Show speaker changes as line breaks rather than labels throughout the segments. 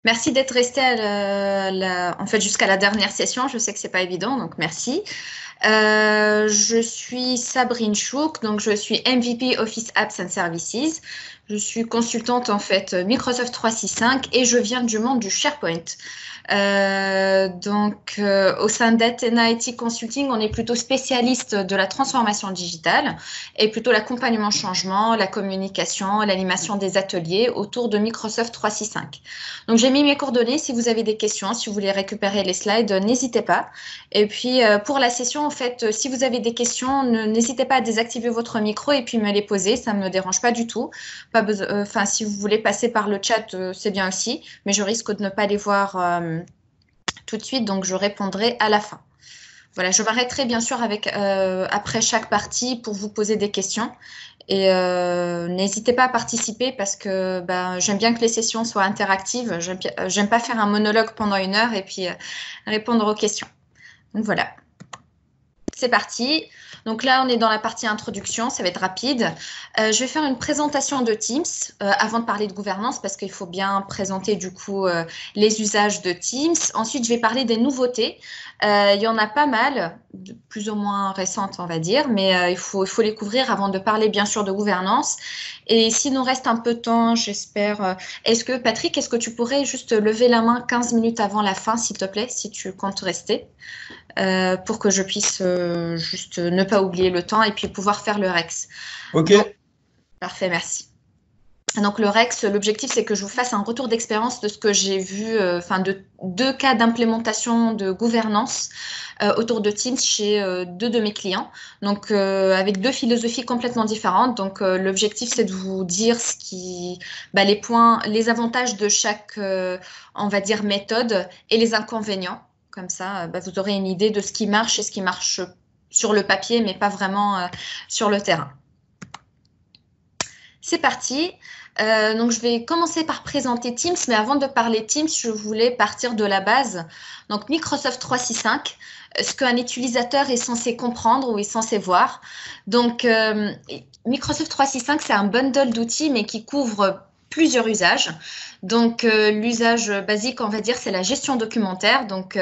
Merci d'être resté en fait, jusqu'à la dernière session. Je sais que c'est pas évident, donc merci. Je suis Sabrine Chouk, donc je suis MVP Office Apps and Services. Je suis consultante en fait Microsoft 365 et je viens du monde du SharePoint. Au sein d'Athena IT Consulting, on est plutôt spécialiste de la transformation digitale et plutôt l'accompagnement changement, la communication, l'animation des ateliers autour de Microsoft 365. Donc, j'ai mis mes coordonnées. Si vous avez des questions, si vous voulez récupérer les slides, n'hésitez pas. Et puis, pour la session, en fait, si vous avez des questions, n'hésitez pas à désactiver votre micro et puis me les poser. Ça ne me dérange pas du tout. Enfin, si vous voulez passer par le chat, c'est bien aussi, mais je risque de ne pas les voir tout de suite, donc je répondrai à la fin. Voilà, je m'arrêterai bien sûr après chaque partie pour vous poser des questions. Et n'hésitez pas à participer parce que j'aime bien que les sessions soient interactives. J'aime pas faire un monologue pendant 1 heure et puis répondre aux questions. Donc voilà, c'est parti. Donc là, on est dans la partie introduction, ça va être rapide. Je vais faire une présentation de Teams avant de parler de gouvernance parce qu'il faut bien présenter du coup les usages de Teams. Ensuite, je vais parler des nouveautés. Il y en a pas mal, plus ou moins récentes, on va dire, mais il faut les couvrir avant de parler bien sûr de gouvernance. Et s'il nous reste un peu de temps, j'espère. Patrick, est-ce que tu pourrais juste lever la main 15 minutes avant la fin, s'il te plaît, si tu comptes rester pour que je puisse juste ne pas oublier le temps et puis pouvoir faire le REX.
Ok.
Donc, parfait, merci. Donc le REX, l'objectif, c'est que je vous fasse un retour d'expérience de ce que j'ai vu, de 2 cas d'implémentation de gouvernance autour de Teams chez 2 de mes clients. Donc avec 2 philosophies complètement différentes. Donc l'objectif, c'est de vous dire les points, les avantages de chaque, on va dire, méthode et les inconvénients. Comme ça, vous aurez une idée de ce qui marche et ce qui marche sur le papier, mais pas vraiment sur le terrain. C'est parti. Donc, je vais commencer par présenter Teams, mais avant de parler Teams, je voulais partir de la base. Donc, Microsoft 365, ce qu'un utilisateur est censé comprendre ou est censé voir. Donc, Microsoft 365, c'est un bundle d'outils, mais qui couvre plusieurs usages. Donc, l'usage basique, on va dire, c'est la gestion documentaire. Donc,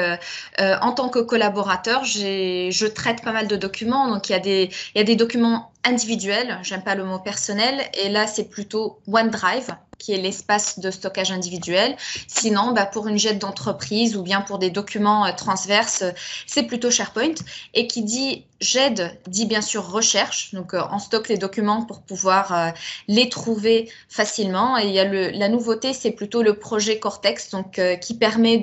en tant que collaborateur, je traite pas mal de documents. Donc, il y a des documents individuels, j'aime pas le mot personnel, et là, c'est plutôt OneDrive, qui est l'espace de stockage individuel. Sinon, pour une jet d'entreprise ou bien pour des documents transverses, c'est plutôt SharePoint. Et qui dit GED dit bien sûr recherche. Donc, on stocke les documents pour pouvoir les trouver facilement. Et il y a la nouveauté, c'est plutôt le projet Cortex, donc qui permet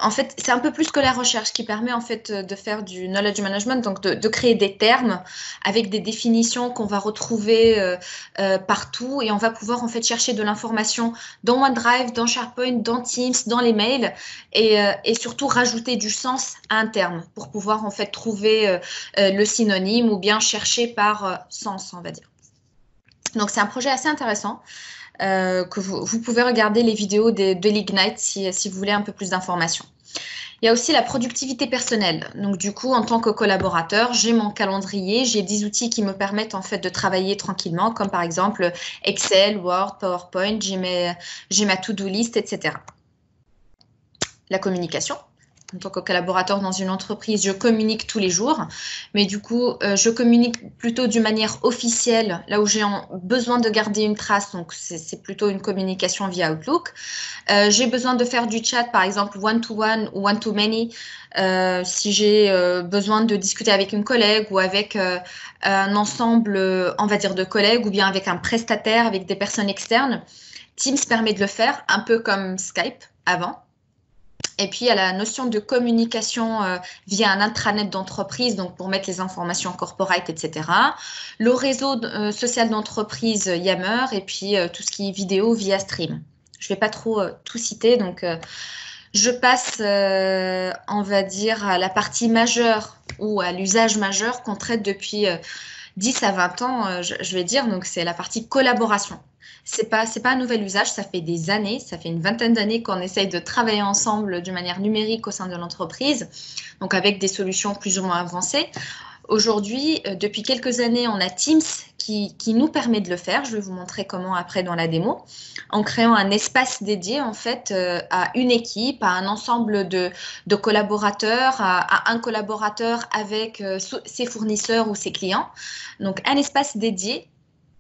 en fait, c'est un peu plus que la recherche, qui permet en fait de faire du knowledge management, donc de créer des termes avec des définitions qu'on va retrouver partout, et on va pouvoir en fait chercher de l'information dans OneDrive, dans SharePoint, dans Teams, dans les mails, et surtout rajouter du sens à un terme pour pouvoir en fait trouver le synonyme ou bien chercher par sens, on va dire. Donc c'est un projet assez intéressant. Que vous pouvez regarder les vidéos de l'Ignite si vous voulez un peu plus d'informations. Il y a aussi la productivité personnelle. Donc du coup, en tant que collaborateur, j'ai mon calendrier, j'ai des outils qui me permettent en fait de travailler tranquillement, comme par exemple Excel, Word, PowerPoint, j'ai ma to-do list, etc. La communication. En tant que collaborateur dans une entreprise, je communique tous les jours, mais du coup, je communique plutôt d'une manière officielle, là où j'ai besoin de garder une trace, donc c'est plutôt une communication via Outlook. J'ai besoin de faire du chat, par exemple one-to-one ou one-to-many, si j'ai besoin de discuter avec une collègue ou avec un ensemble, on va dire, de collègues, ou bien avec un prestataire, avec des personnes externes. Teams permet de le faire, un peu comme Skype avant. Et puis, il y a la notion de communication via un intranet d'entreprise, donc pour mettre les informations corporate, etc. Le réseau social d'entreprise Yammer, et puis tout ce qui est vidéo via stream. Je ne vais pas trop tout citer, donc je passe, on va dire, à la partie majeure ou à l'usage majeur qu'on traite depuis 10 à 20 ans, je vais dire. Donc, c'est la partie collaboration. C'est pas un nouvel usage, ça fait des années, ça fait une vingtaine d'années qu'on essaye de travailler ensemble d'une manière numérique au sein de l'entreprise, donc avec des solutions plus ou moins avancées. Aujourd'hui, depuis quelques années, on a Teams qui nous permet de le faire. Je vais vous montrer comment après dans la démo, en créant un espace dédié en fait à une équipe, à un ensemble de collaborateurs, à un collaborateur avec ses fournisseurs ou ses clients. Donc, un espace dédié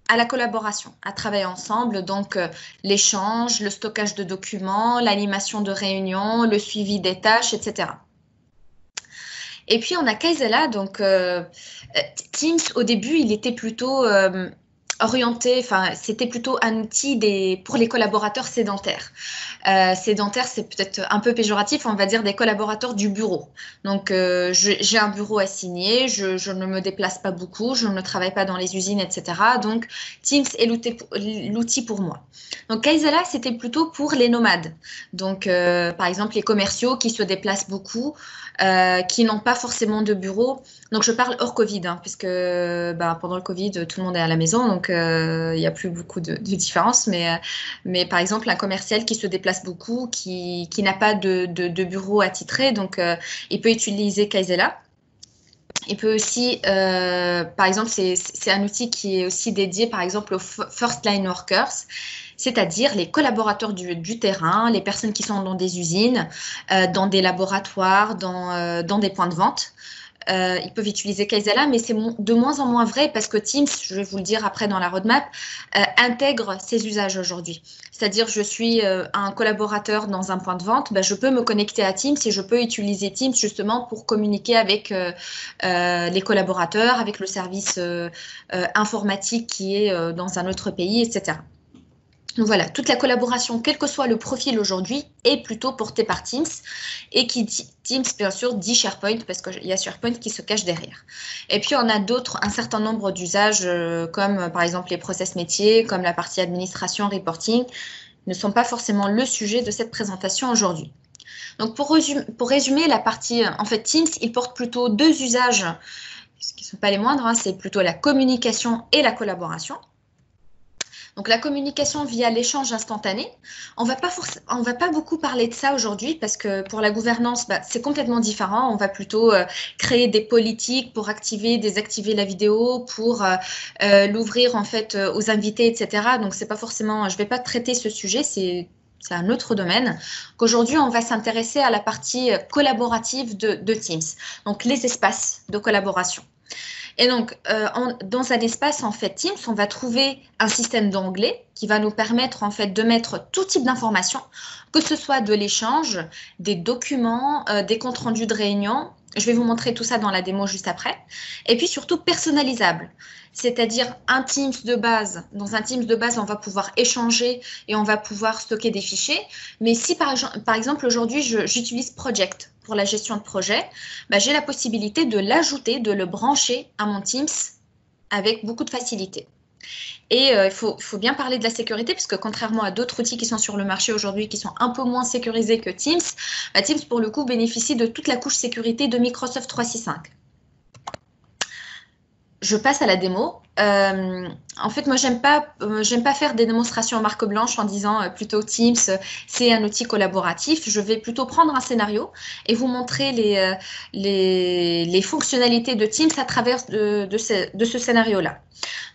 à la collaboration, à travailler ensemble, donc l'échange, le stockage de documents, l'animation de réunions, le suivi des tâches, etc. Et puis on a Kaizela, donc Teams au début il était plutôt orienté, enfin c'était plutôt un outil pour les collaborateurs sédentaires. Sédentaire, c'est peut-être un peu péjoratif, on va dire des collaborateurs du bureau. Donc j'ai un bureau assigné, je ne me déplace pas beaucoup, je ne travaille pas dans les usines, etc. Donc Teams est l'outil pour moi. Donc Kaizela, c'était plutôt pour les nomades. Donc par exemple les commerciaux qui se déplacent beaucoup, qui n'ont pas forcément de bureau. Donc, je parle hors Covid, hein, puisque pendant le Covid, tout le monde est à la maison, donc il n'y a plus beaucoup de différence. Mais par exemple, un commercial qui se déplace beaucoup, qui n'a pas de bureau attitré, donc il peut utiliser Kaizela. Il peut aussi, par exemple, c'est un outil qui est aussi dédié, par exemple, aux first line workers, c'est-à-dire les collaborateurs du terrain, les personnes qui sont dans des usines, dans des laboratoires, dans des points de vente. Ils peuvent utiliser Kaizela, mais c'est de moins en moins vrai parce que Teams, je vais vous le dire après dans la roadmap, intègre ces usages aujourd'hui. C'est-à-dire, je suis un collaborateur dans un point de vente, je peux me connecter à Teams et je peux utiliser Teams justement pour communiquer avec les collaborateurs, avec le service informatique qui est dans un autre pays, etc. Donc voilà, toute la collaboration, quel que soit le profil aujourd'hui, est plutôt portée par Teams. Et qui dit Teams, bien sûr, dit SharePoint, parce qu'il y a SharePoint qui se cache derrière. Et puis, on a un certain nombre d'usages, comme par exemple les process métiers, comme la partie administration, reporting, ne sont pas forcément le sujet de cette présentation aujourd'hui. Donc, pour résumer la partie, en fait, Teams, il porte plutôt deux usages, qui ne sont pas les moindres, hein, c'est plutôt la communication et la collaboration. Donc la communication via l'échange instantané, on va pas beaucoup parler de ça aujourd'hui parce que pour la gouvernance, c'est complètement différent. On va plutôt créer des politiques pour désactiver la vidéo, pour l'ouvrir en fait aux invités, etc. Donc c'est pas forcément, je vais pas traiter ce sujet, c'est un autre domaine. Qu'aujourd'hui, on va s'intéresser à la partie collaborative de Teams, donc les espaces de collaboration. Et donc, dans un espace, en fait, Teams, on va trouver un système d'onglets qui va nous permettre, en fait, de mettre tout type d'informations, que ce soit de l'échange, des documents, des comptes rendus de réunion. Je vais vous montrer tout ça dans la démo juste après. Et puis, surtout, personnalisable. C'est-à-dire un Teams de base. Dans un Teams de base, on va pouvoir échanger et on va pouvoir stocker des fichiers. Mais si, par exemple, aujourd'hui, j'utilise Project pour la gestion de projet, j'ai la possibilité de l'ajouter, de le brancher à mon Teams avec beaucoup de facilité. Et il faut bien parler de la sécurité, parce que contrairement à d'autres outils qui sont sur le marché aujourd'hui, qui sont un peu moins sécurisés que Teams, Teams, pour le coup, bénéficie de toute la couche sécurité de Microsoft 365. Je passe à la démo. En fait, moi, j'aime pas faire des démonstrations en marque blanche en disant plutôt Teams, c'est un outil collaboratif. Je vais plutôt prendre un scénario et vous montrer les fonctionnalités de Teams à travers de ce scénario-là.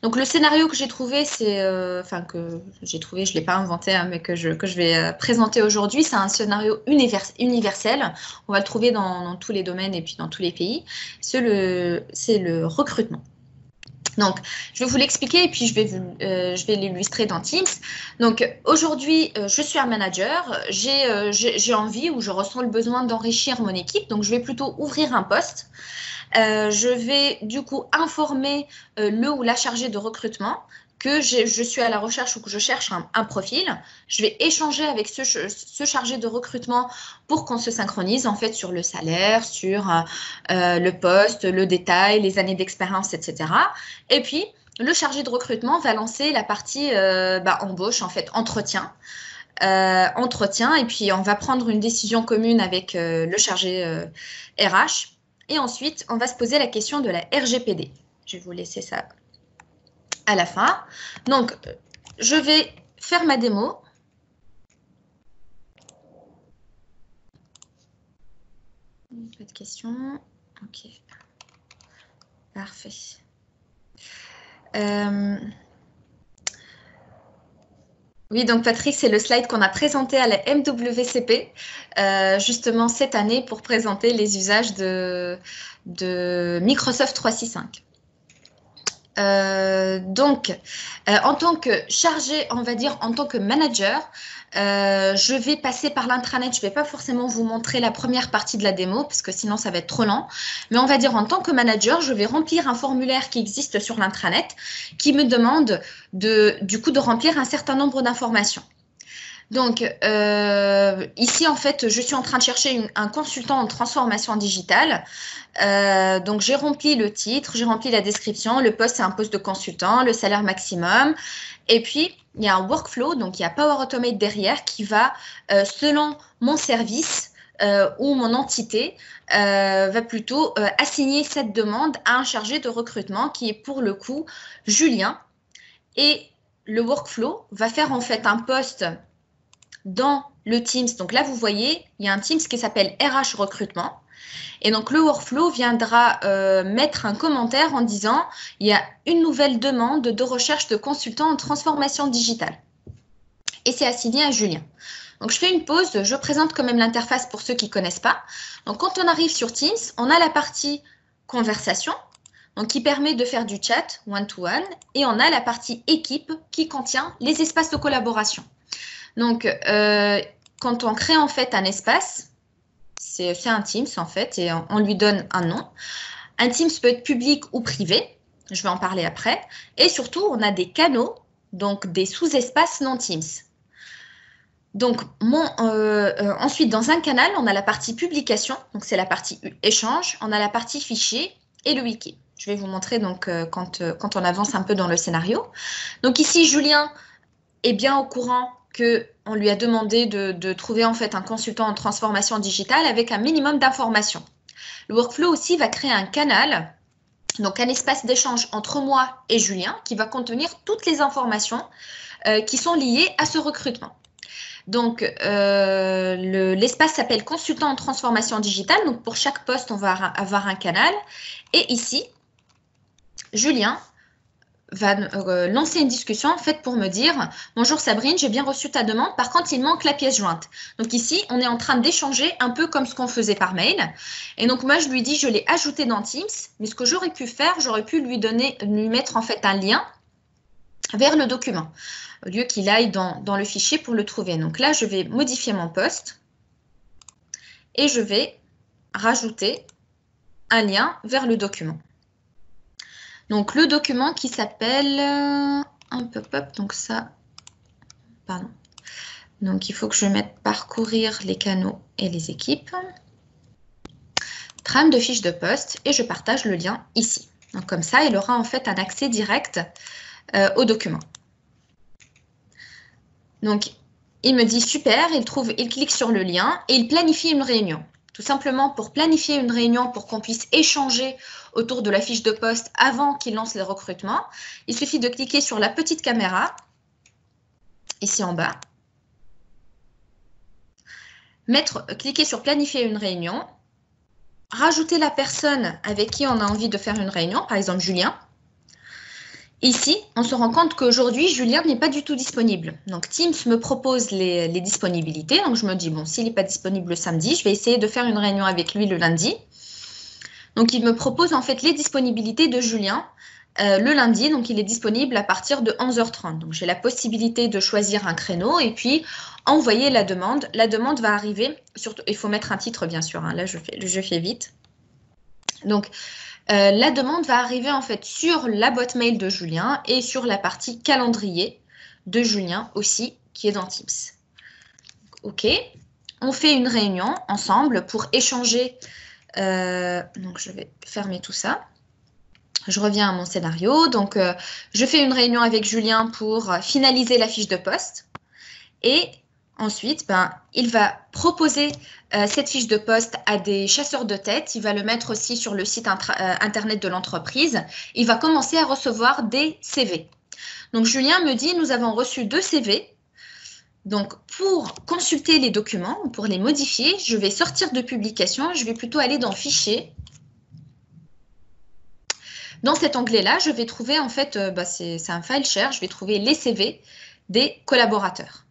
Donc, le scénario que j'ai trouvé, je l'ai pas inventé, hein, mais que je vais présenter aujourd'hui, c'est un scénario universel. On va le trouver dans tous les domaines et puis dans tous les pays. C'est le recrutement. Donc, je vais vous l'expliquer et puis je vais l'illustrer dans Teams. Donc, aujourd'hui, je suis un manager, j'ai envie ou je ressens le besoin d'enrichir mon équipe. Donc, je vais plutôt ouvrir un poste. Je vais du coup informer le ou la chargée de recrutement que je suis à la recherche ou que je cherche un profil. Je vais échanger avec ce chargé de recrutement pour qu'on se synchronise en fait sur le salaire, sur le poste, le détail, les années d'expérience, etc. Et puis, le chargé de recrutement va lancer la partie embauche, en fait, entretien. Et puis on va prendre une décision commune avec le chargé RH. Et ensuite, on va se poser la question de la RGPD. Je vais vous laisser ça à la fin. Donc, je vais faire ma démo. Pas de questions. OK. Parfait. Oui, donc Patrick, c'est le slide qu'on a présenté à la MWCP justement cette année pour présenter les usages de Microsoft 365. En tant que chargé, on va dire en tant que manager, je vais passer par l'intranet. Je ne vais pas forcément vous montrer la première partie de la démo parce que sinon ça va être trop lent. Mais on va dire en tant que manager, je vais remplir un formulaire qui existe sur l'intranet qui me demande du coup de remplir un certain nombre d'informations. Donc, ici, en fait, je suis en train de chercher un consultant en transformation digitale. Donc, j'ai rempli le titre, j'ai rempli la description. Le poste, c'est un poste de consultant, le salaire maximum. Et puis, il y a un workflow, donc il y a Power Automate derrière qui va, selon mon service ou mon entité, va plutôt assigner cette demande à un chargé de recrutement qui est pour le coup Julien. Et le workflow va faire en fait un poste dans le Teams. Donc là, vous voyez, il y a un Teams qui s'appelle RH recrutement. Et donc, le workflow viendra mettre un commentaire en disant « Il y a une nouvelle demande de recherche de consultants en transformation digitale. » Et c'est assigné à Julien. Donc, je fais une pause. Je présente quand même l'interface pour ceux qui ne connaissent pas. Donc, quand on arrive sur Teams, on a la partie conversation, donc qui permet de faire du chat one-to-one. Et on a la partie équipe qui contient les espaces de collaboration. Donc, quand on crée en fait un espace, c'est un Teams en fait, et on lui donne un nom. Un Teams peut être public ou privé, je vais en parler après. Et surtout, on a des canaux, donc des sous-espaces non Teams. Donc, ensuite, dans un canal, on a la partie publication, donc c'est la partie échange, on a la partie fichier et le wiki. Je vais vous montrer donc quand on avance un peu dans le scénario. Donc ici, Julien est bien au courant qu'on lui a demandé de trouver en fait un consultant en transformation digitale avec un minimum d'informations. Le workflow aussi va créer un canal, donc un espace d'échange entre moi et Julien qui va contenir toutes les informations qui sont liées à ce recrutement. Donc, l'espace s'appelle consultant en transformation digitale. Donc, pour chaque poste, on va avoir un canal. Et ici, Julien va lancer une discussion en fait pour me dire « Bonjour Sabrine, j'ai bien reçu ta demande. Par contre, il manque la pièce jointe. » Donc ici, on est en train d'échanger un peu comme ce qu'on faisait par mail. Et donc moi, je lui dis « Je l'ai ajouté dans Teams. » Mais ce que j'aurais pu faire, j'aurais pu lui mettre en fait un lien vers le document au lieu qu'il aille dans le fichier pour le trouver. Donc là, je vais modifier mon poste et je vais rajouter un lien vers le document. Donc, le document qui s'appelle donc ça, pardon. Donc, il faut que je mette parcourir les canaux et les équipes. Trame de fiche de poste et je partage le lien ici. Donc, comme ça, il aura en fait un accès direct au document. Donc, il me dit super, il clique sur le lien et il planifie une réunion. Tout simplement pour planifier une réunion pour qu'on puisse échanger autour de la fiche de poste avant qu'il lance le recrutement. Il suffit de cliquer sur la petite caméra, ici en bas. Cliquer sur planifier une réunion. Rajouter la personne avec qui on a envie de faire une réunion, par exemple Julien. Ici, on se rend compte qu'aujourd'hui, Julien n'est pas du tout disponible. Donc, Teams me propose les disponibilités. Donc, je me dis, bon, s'il n'est pas disponible le samedi, je vais essayer de faire une réunion avec lui le lundi. Donc, il me propose en fait les disponibilités de Julien le lundi. Donc, il est disponible à partir de 11h30. Donc, j'ai la possibilité de choisir un créneau et puis envoyer la demande. La demande va arriver, surtout, il faut mettre un titre, bien sûr. Hein, là, je fais vite. Donc, la demande va arriver en fait sur la boîte mail de Julien et sur la partie calendrier de Julien aussi qui est dans Teams. OK, on fait une réunion ensemble pour échanger. Donc, je vais fermer tout ça. Je reviens à mon scénario. Donc, je fais une réunion avec Julien pour finaliser la fiche de poste et ensuite, il va proposer cette fiche de poste à des chasseurs de tête. Il va le mettre aussi sur le site internet de l'entreprise. Il va commencer à recevoir des CV. Donc, Julien me dit, nous avons reçu 2 CV. Donc, pour consulter les documents, pour les modifier, je vais sortir de publication. Je vais plutôt aller dans Fichier. Dans cet onglet-là, je vais trouver, en fait, c'est un file share, je vais trouver les CV des collaborateurs.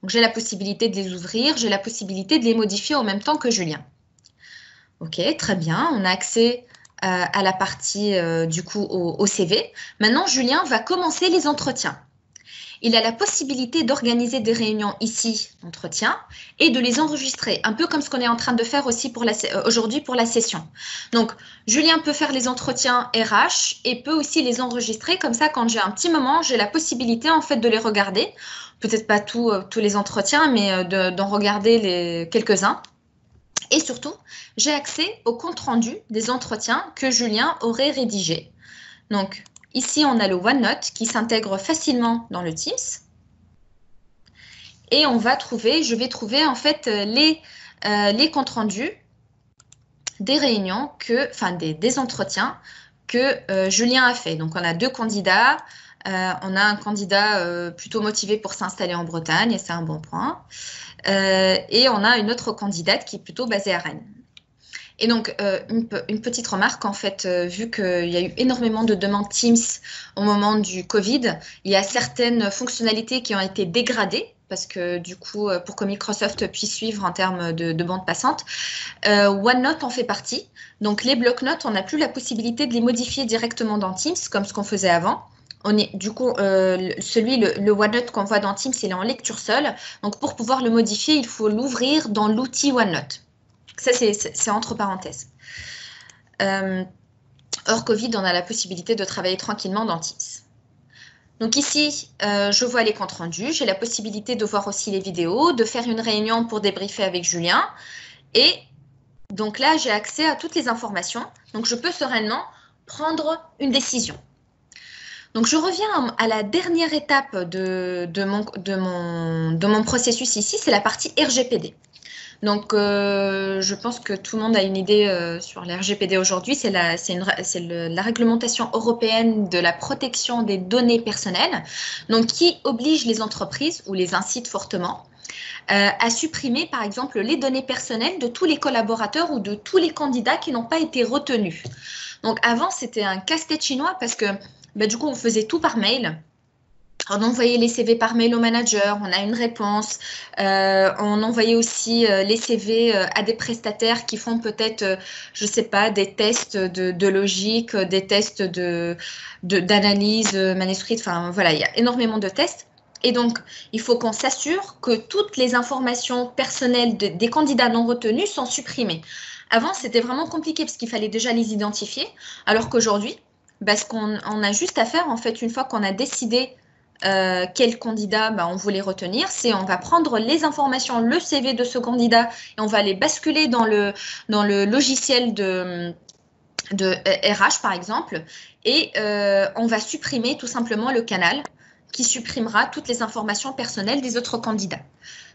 Donc, j'ai la possibilité de les ouvrir, j'ai la possibilité de les modifier en même temps que Julien. Ok, très bien, on a accès à la partie, du coup, au CV. Maintenant, Julien va commencer les entretiens. Il a la possibilité d'organiser des réunions ici, entretien, et de les enregistrer, un peu comme ce qu'on est en train de faire aussi aujourd'hui pour la session. Donc, Julien peut faire les entretiens RH et peut aussi les enregistrer. Comme ça, quand j'ai un petit moment, j'ai la possibilité en fait de les regarder. Peut-être pas tous les entretiens, mais d'en regarder quelques-uns. Et surtout, j'ai accès au compte-rendu des entretiens que Julien aurait rédigés. Donc, ici, on a le OneNote qui s'intègre facilement dans le Teams. Et je vais trouver en fait les comptes rendus des réunions, des entretiens que Julien a fait. Donc, on a 2 candidats. On a un candidat plutôt motivé pour s'installer en Bretagne, et c'est un bon point. Et on a une autre candidate qui est plutôt basée à Rennes. Et donc, une petite remarque, en fait, vu qu'il y a eu énormément de demandes Teams au moment du Covid, il y a certaines fonctionnalités qui ont été dégradées, parce que du coup, pour que Microsoft puisse suivre en termes de bande passante, OneNote en fait partie. Donc, les blocs-notes, on n'a plus la possibilité de les modifier directement dans Teams, comme ce qu'on faisait avant. Du coup, le OneNote qu'on voit dans Teams, il est en lecture seule. Donc, pour pouvoir le modifier, il faut l'ouvrir dans l'outil OneNote. Ça, c'est entre parenthèses. Hors Covid, on a la possibilité de travailler tranquillement dans Teams. Donc ici, je vois les comptes rendus. J'ai la possibilité de voir aussi les vidéos, de faire une réunion pour débriefer avec Julien. Et donc là, j'ai accès à toutes les informations. Donc, je peux sereinement prendre une décision. Donc, je reviens à la dernière étape de mon processus ici, c'est la partie RGPD. Donc, je pense que tout le monde a une idée sur la RGPD aujourd'hui. C'est la réglementation européenne de la protection des données personnelles, donc qui oblige les entreprises ou les incite fortement à supprimer, par exemple, les données personnelles de tous les collaborateurs ou de tous les candidats qui n'ont pas été retenus. Donc, avant, c'était un casse-tête chinois parce que du coup, on faisait tout par mail. On envoyait les CV par mail au manager, on a une réponse. On envoyait aussi les CV à des prestataires qui font peut-être, je ne sais pas, des tests de logique, des tests d'analyse manuscrite. Enfin, voilà, il y a énormément de tests. Et donc, il faut qu'on s'assure que toutes les informations personnelles des candidats non retenus sont supprimées. Avant, c'était vraiment compliqué parce qu'il fallait déjà les identifier, alors qu'aujourd'hui, ce qu'on a juste à faire, en fait, une fois qu'on a décidé quel candidat on voulait retenir, c'est on va prendre les informations, le CV de ce candidat et on va les basculer dans le logiciel de RH par exemple et on va supprimer tout simplement le canal qui supprimera toutes les informations personnelles des autres candidats.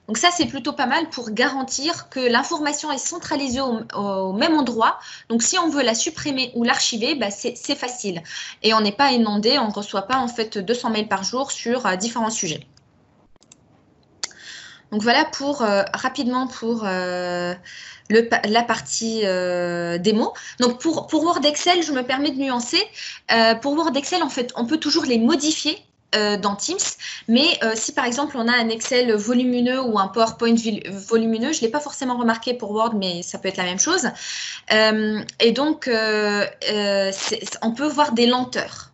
Donc ça, c'est plutôt pas mal pour garantir que l'information est centralisée au même endroit. Donc si on veut la supprimer ou l'archiver, c'est facile. Et on n'est pas inondé, on ne reçoit pas en fait 200 mails par jour sur différents sujets. Donc voilà rapidement pour la partie démo. Donc pour Word Excel, je me permets de nuancer. Pour Word Excel, en fait, on peut toujours les modifier dans Teams, mais si par exemple on a un Excel volumineux ou un PowerPoint volumineux, je ne l'ai pas forcément remarqué pour Word, mais ça peut être la même chose. Et donc, on peut voir des lenteurs.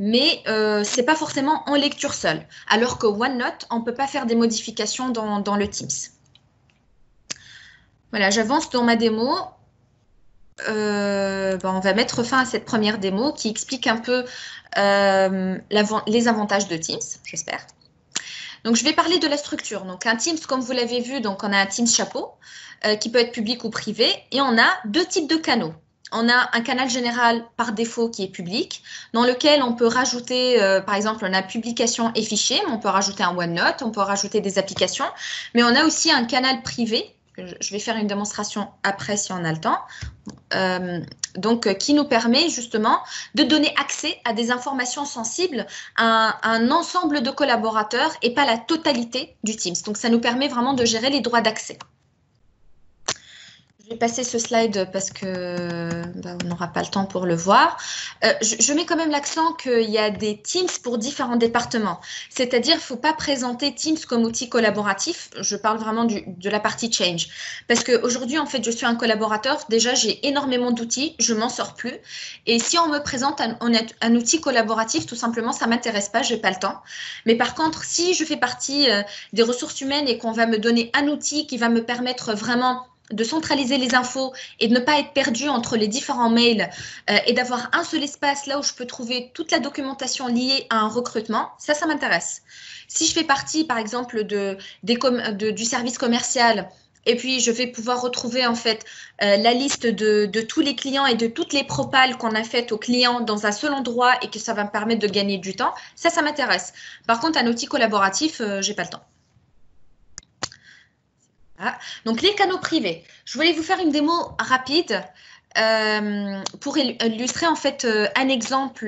Mais ce n'est pas forcément en lecture seule. Alors que OneNote, on ne peut pas faire des modifications dans le Teams. Voilà, j'avance dans ma démo. On va mettre fin à cette première démo qui explique un peu les avantages de Teams, j'espère. Donc, je vais parler de la structure. Donc, un Teams, comme vous l'avez vu, donc on a un Teams chapeau qui peut être public ou privé et on a 2 types de canaux. On a un canal général par défaut qui est public, dans lequel on peut rajouter, par exemple, on a publication et fichiers, mais on peut rajouter un OneNote, on peut rajouter des applications, mais on a aussi un canal privé. Je vais faire une démonstration après si on a le temps. Qui nous permet justement de donner accès à des informations sensibles à un ensemble de collaborateurs et pas la totalité du Teams. Donc, ça nous permet vraiment de gérer les droits d'accès. Je vais passer ce slide parce que on n'aura pas le temps pour le voir. Je mets quand même l'accent qu'il y a des Teams pour différents départements. C'est-à-dire, il ne faut pas présenter Teams comme outil collaboratif. Je parle vraiment de la partie Change. Parce qu'aujourd'hui, en fait, je suis un collaborateur. Déjà, j'ai énormément d'outils. Je ne m'en sors plus. Et si on me présente un outil collaboratif, tout simplement, ça ne m'intéresse pas. Je n'ai pas le temps. Mais par contre, si je fais partie des ressources humaines et qu'on va me donner un outil qui va me permettre vraiment de centraliser les infos et de ne pas être perdu entre les différents mails et d'avoir un seul espace là où je peux trouver toute la documentation liée à un recrutement, ça m'intéresse. Si je fais partie, par exemple, du service commercial et puis je vais pouvoir retrouver en fait la liste de tous les clients et de toutes les propales qu'on a faites aux clients dans un seul endroit et que ça va me permettre de gagner du temps, ça m'intéresse. Par contre, un outil collaboratif, j'ai pas le temps. Ah, donc, les canaux privés. Je voulais vous faire une démo rapide pour illustrer en fait un exemple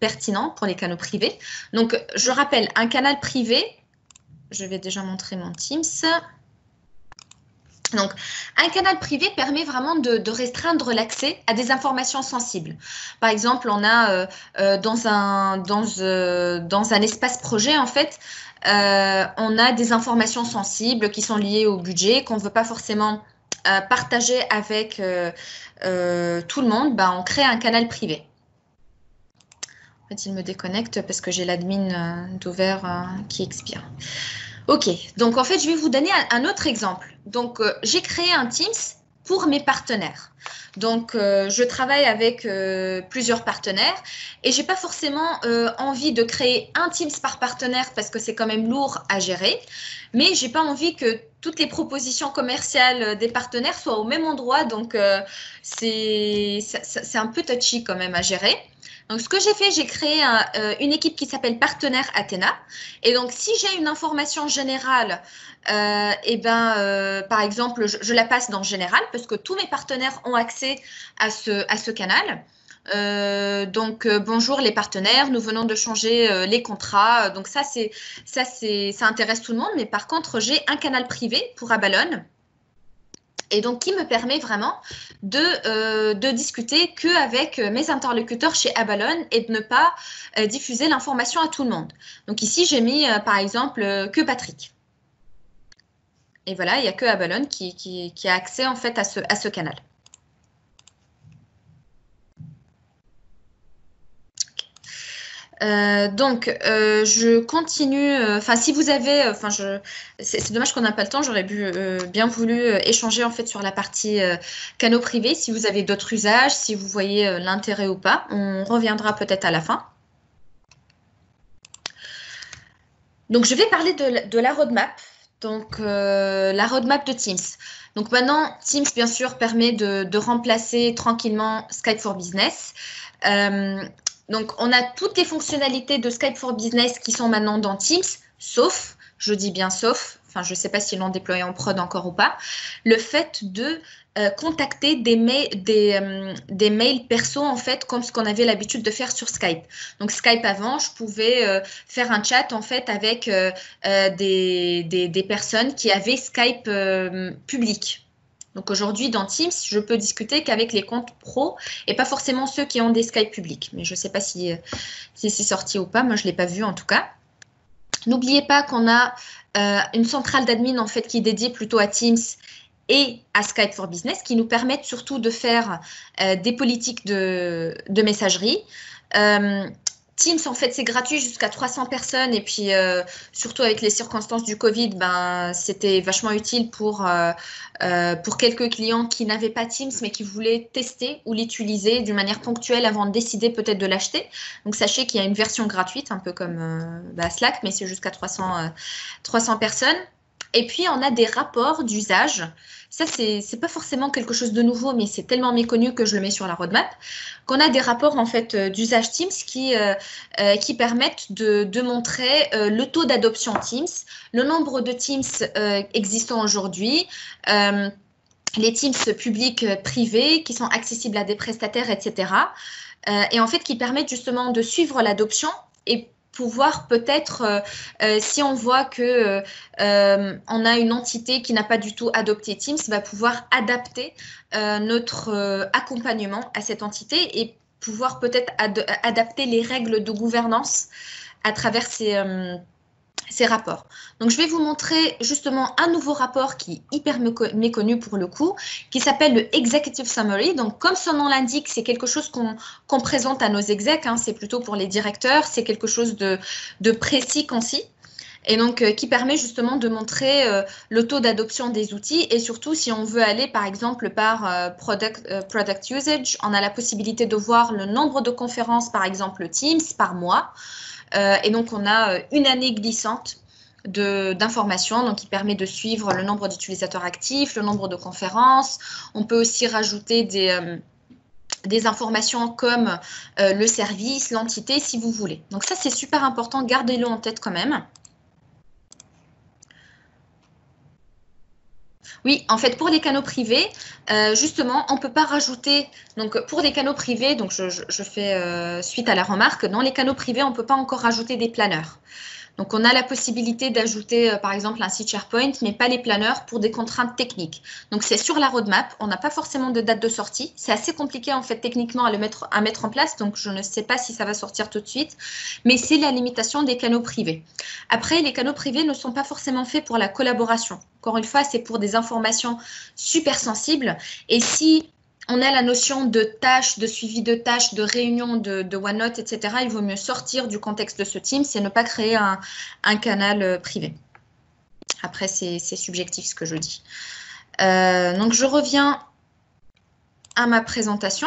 pertinent pour les canaux privés. Donc, je rappelle, un canal privé, je vais déjà montrer mon Teams. Donc, un canal privé permet vraiment de restreindre l'accès à des informations sensibles. Par exemple, on a dans un espace projet, en fait, on a des informations sensibles qui sont liées au budget, qu'on ne veut pas forcément partager avec tout le monde. On crée un canal privé. En fait, il me déconnecte parce que j'ai l'admin d'ouvert qui expire. Ok, donc en fait, je vais vous donner un autre exemple. Donc, j'ai créé un Teams pour mes partenaires. Donc, je travaille avec plusieurs partenaires et je n'ai pas forcément envie de créer un Teams par partenaire parce que c'est quand même lourd à gérer, mais je n'ai pas envie que toutes les propositions commerciales des partenaires soient au même endroit. Donc, c'est un peu touchy quand même à gérer. Donc, ce que j'ai fait, j'ai créé une équipe qui s'appelle Partenaire Athéna. Et donc, si j'ai une information générale, par exemple, je la passe dans Général parce que tous mes partenaires ont accès à ce canal. Bonjour les partenaires, nous venons de changer les contrats. Donc, ça intéresse tout le monde. Mais par contre, j'ai un canal privé pour Abalone. Et donc, qui me permet vraiment de discuter qu'avec mes interlocuteurs chez Abalone et de ne pas diffuser l'information à tout le monde. Donc ici, j'ai mis, par exemple, que Patrick. Et voilà, il n'y a que Abalone qui a accès en fait à ce canal. Je continue. Enfin, si vous avez, c'est dommage qu'on n'a pas le temps. J'aurais bien voulu échanger en fait sur la partie canaux privés. Si vous avez d'autres usages, si vous voyez l'intérêt ou pas, on reviendra peut-être à la fin. Donc, je vais parler de la roadmap. Donc, la roadmap de Teams. Donc maintenant, Teams, bien sûr, permet de remplacer tranquillement Skype for Business. Donc, on a toutes les fonctionnalités de Skype for Business qui sont maintenant dans Teams, sauf, je dis bien sauf, enfin, je ne sais pas s'ils l'ont déployé en prod encore ou pas, le fait de contacter des mails perso, en fait, comme ce qu'on avait l'habitude de faire sur Skype. Donc, Skype avant, je pouvais faire un chat, en fait, avec des personnes qui avaient Skype public. Donc aujourd'hui, dans Teams, je peux discuter qu'avec les comptes pro et pas forcément ceux qui ont des Skype publics. Mais je ne sais pas si c'est sorti ou pas. Moi, je ne l'ai pas vu en tout cas. N'oubliez pas qu'on a une centrale d'admin en fait qui est dédiée plutôt à Teams et à Skype for Business qui nous permettent surtout de faire des politiques de messagerie. Teams, en fait, c'est gratuit jusqu'à 300 personnes et puis surtout avec les circonstances du Covid, c'était vachement utile pour quelques clients qui n'avaient pas Teams mais qui voulaient tester ou l'utiliser d'une manière ponctuelle avant de décider peut-être de l'acheter. Donc, sachez qu'il y a une version gratuite, un peu comme Slack, mais c'est jusqu'à 300 personnes. Et puis, on a des rapports d'usage. Ça, c'est pas forcément quelque chose de nouveau, mais c'est tellement méconnu que je le mets sur la roadmap, qu'on a des rapports en fait d'usage Teams qui permettent de montrer le taux d'adoption Teams, le nombre de Teams existants aujourd'hui, les Teams publics privés qui sont accessibles à des prestataires, etc. Et en fait, qui permettent justement de suivre l'adoption et pouvoir peut-être, si on voit que on a une entité qui n'a pas du tout adopté Teams, va pouvoir adapter notre accompagnement à cette entité et pouvoir peut-être adapter les règles de gouvernance à travers ces rapports. Donc, je vais vous montrer justement un nouveau rapport qui est hyper méconnu pour le coup, qui s'appelle le Executive Summary. Donc, comme son nom l'indique, c'est quelque chose qu'on présente à nos execs, hein, c'est plutôt pour les directeurs, c'est quelque chose de précis, concis, et donc qui permet justement de montrer le taux d'adoption des outils, et surtout si on veut aller par exemple par product usage, on a la possibilité de voir le nombre de conférences par exemple Teams par mois. Et donc, on a une année glissante d'informations, donc qui permet de suivre le nombre d'utilisateurs actifs, le nombre de conférences. On peut aussi rajouter des informations comme le service, l'entité, si vous voulez. Donc ça, c'est super important, gardez-le en tête quand même. Oui, en fait, pour les canaux privés, justement, on ne peut pas rajouter, donc pour les canaux privés, donc je fais suite à la remarque, dans les canaux privés, on ne peut pas encore rajouter des planeurs. Donc, on a la possibilité d'ajouter, par exemple, un site SharePoint, mais pas les planeurs pour des contraintes techniques. Donc, c'est sur la roadmap. On n'a pas forcément de date de sortie. C'est assez compliqué, en fait, techniquement à mettre en place. Donc, je ne sais pas si ça va sortir tout de suite. Mais c'est la limitation des canaux privés. Après, les canaux privés ne sont pas forcément faits pour la collaboration. Encore une fois, c'est pour des informations super sensibles. Et si on a la notion de tâches, de suivi de tâches, de réunions de OneNote, etc. Il vaut mieux sortir du contexte de ce Teams et ne pas créer un canal privé. Après, c'est subjectif ce que je dis. Donc, je reviens à ma présentation.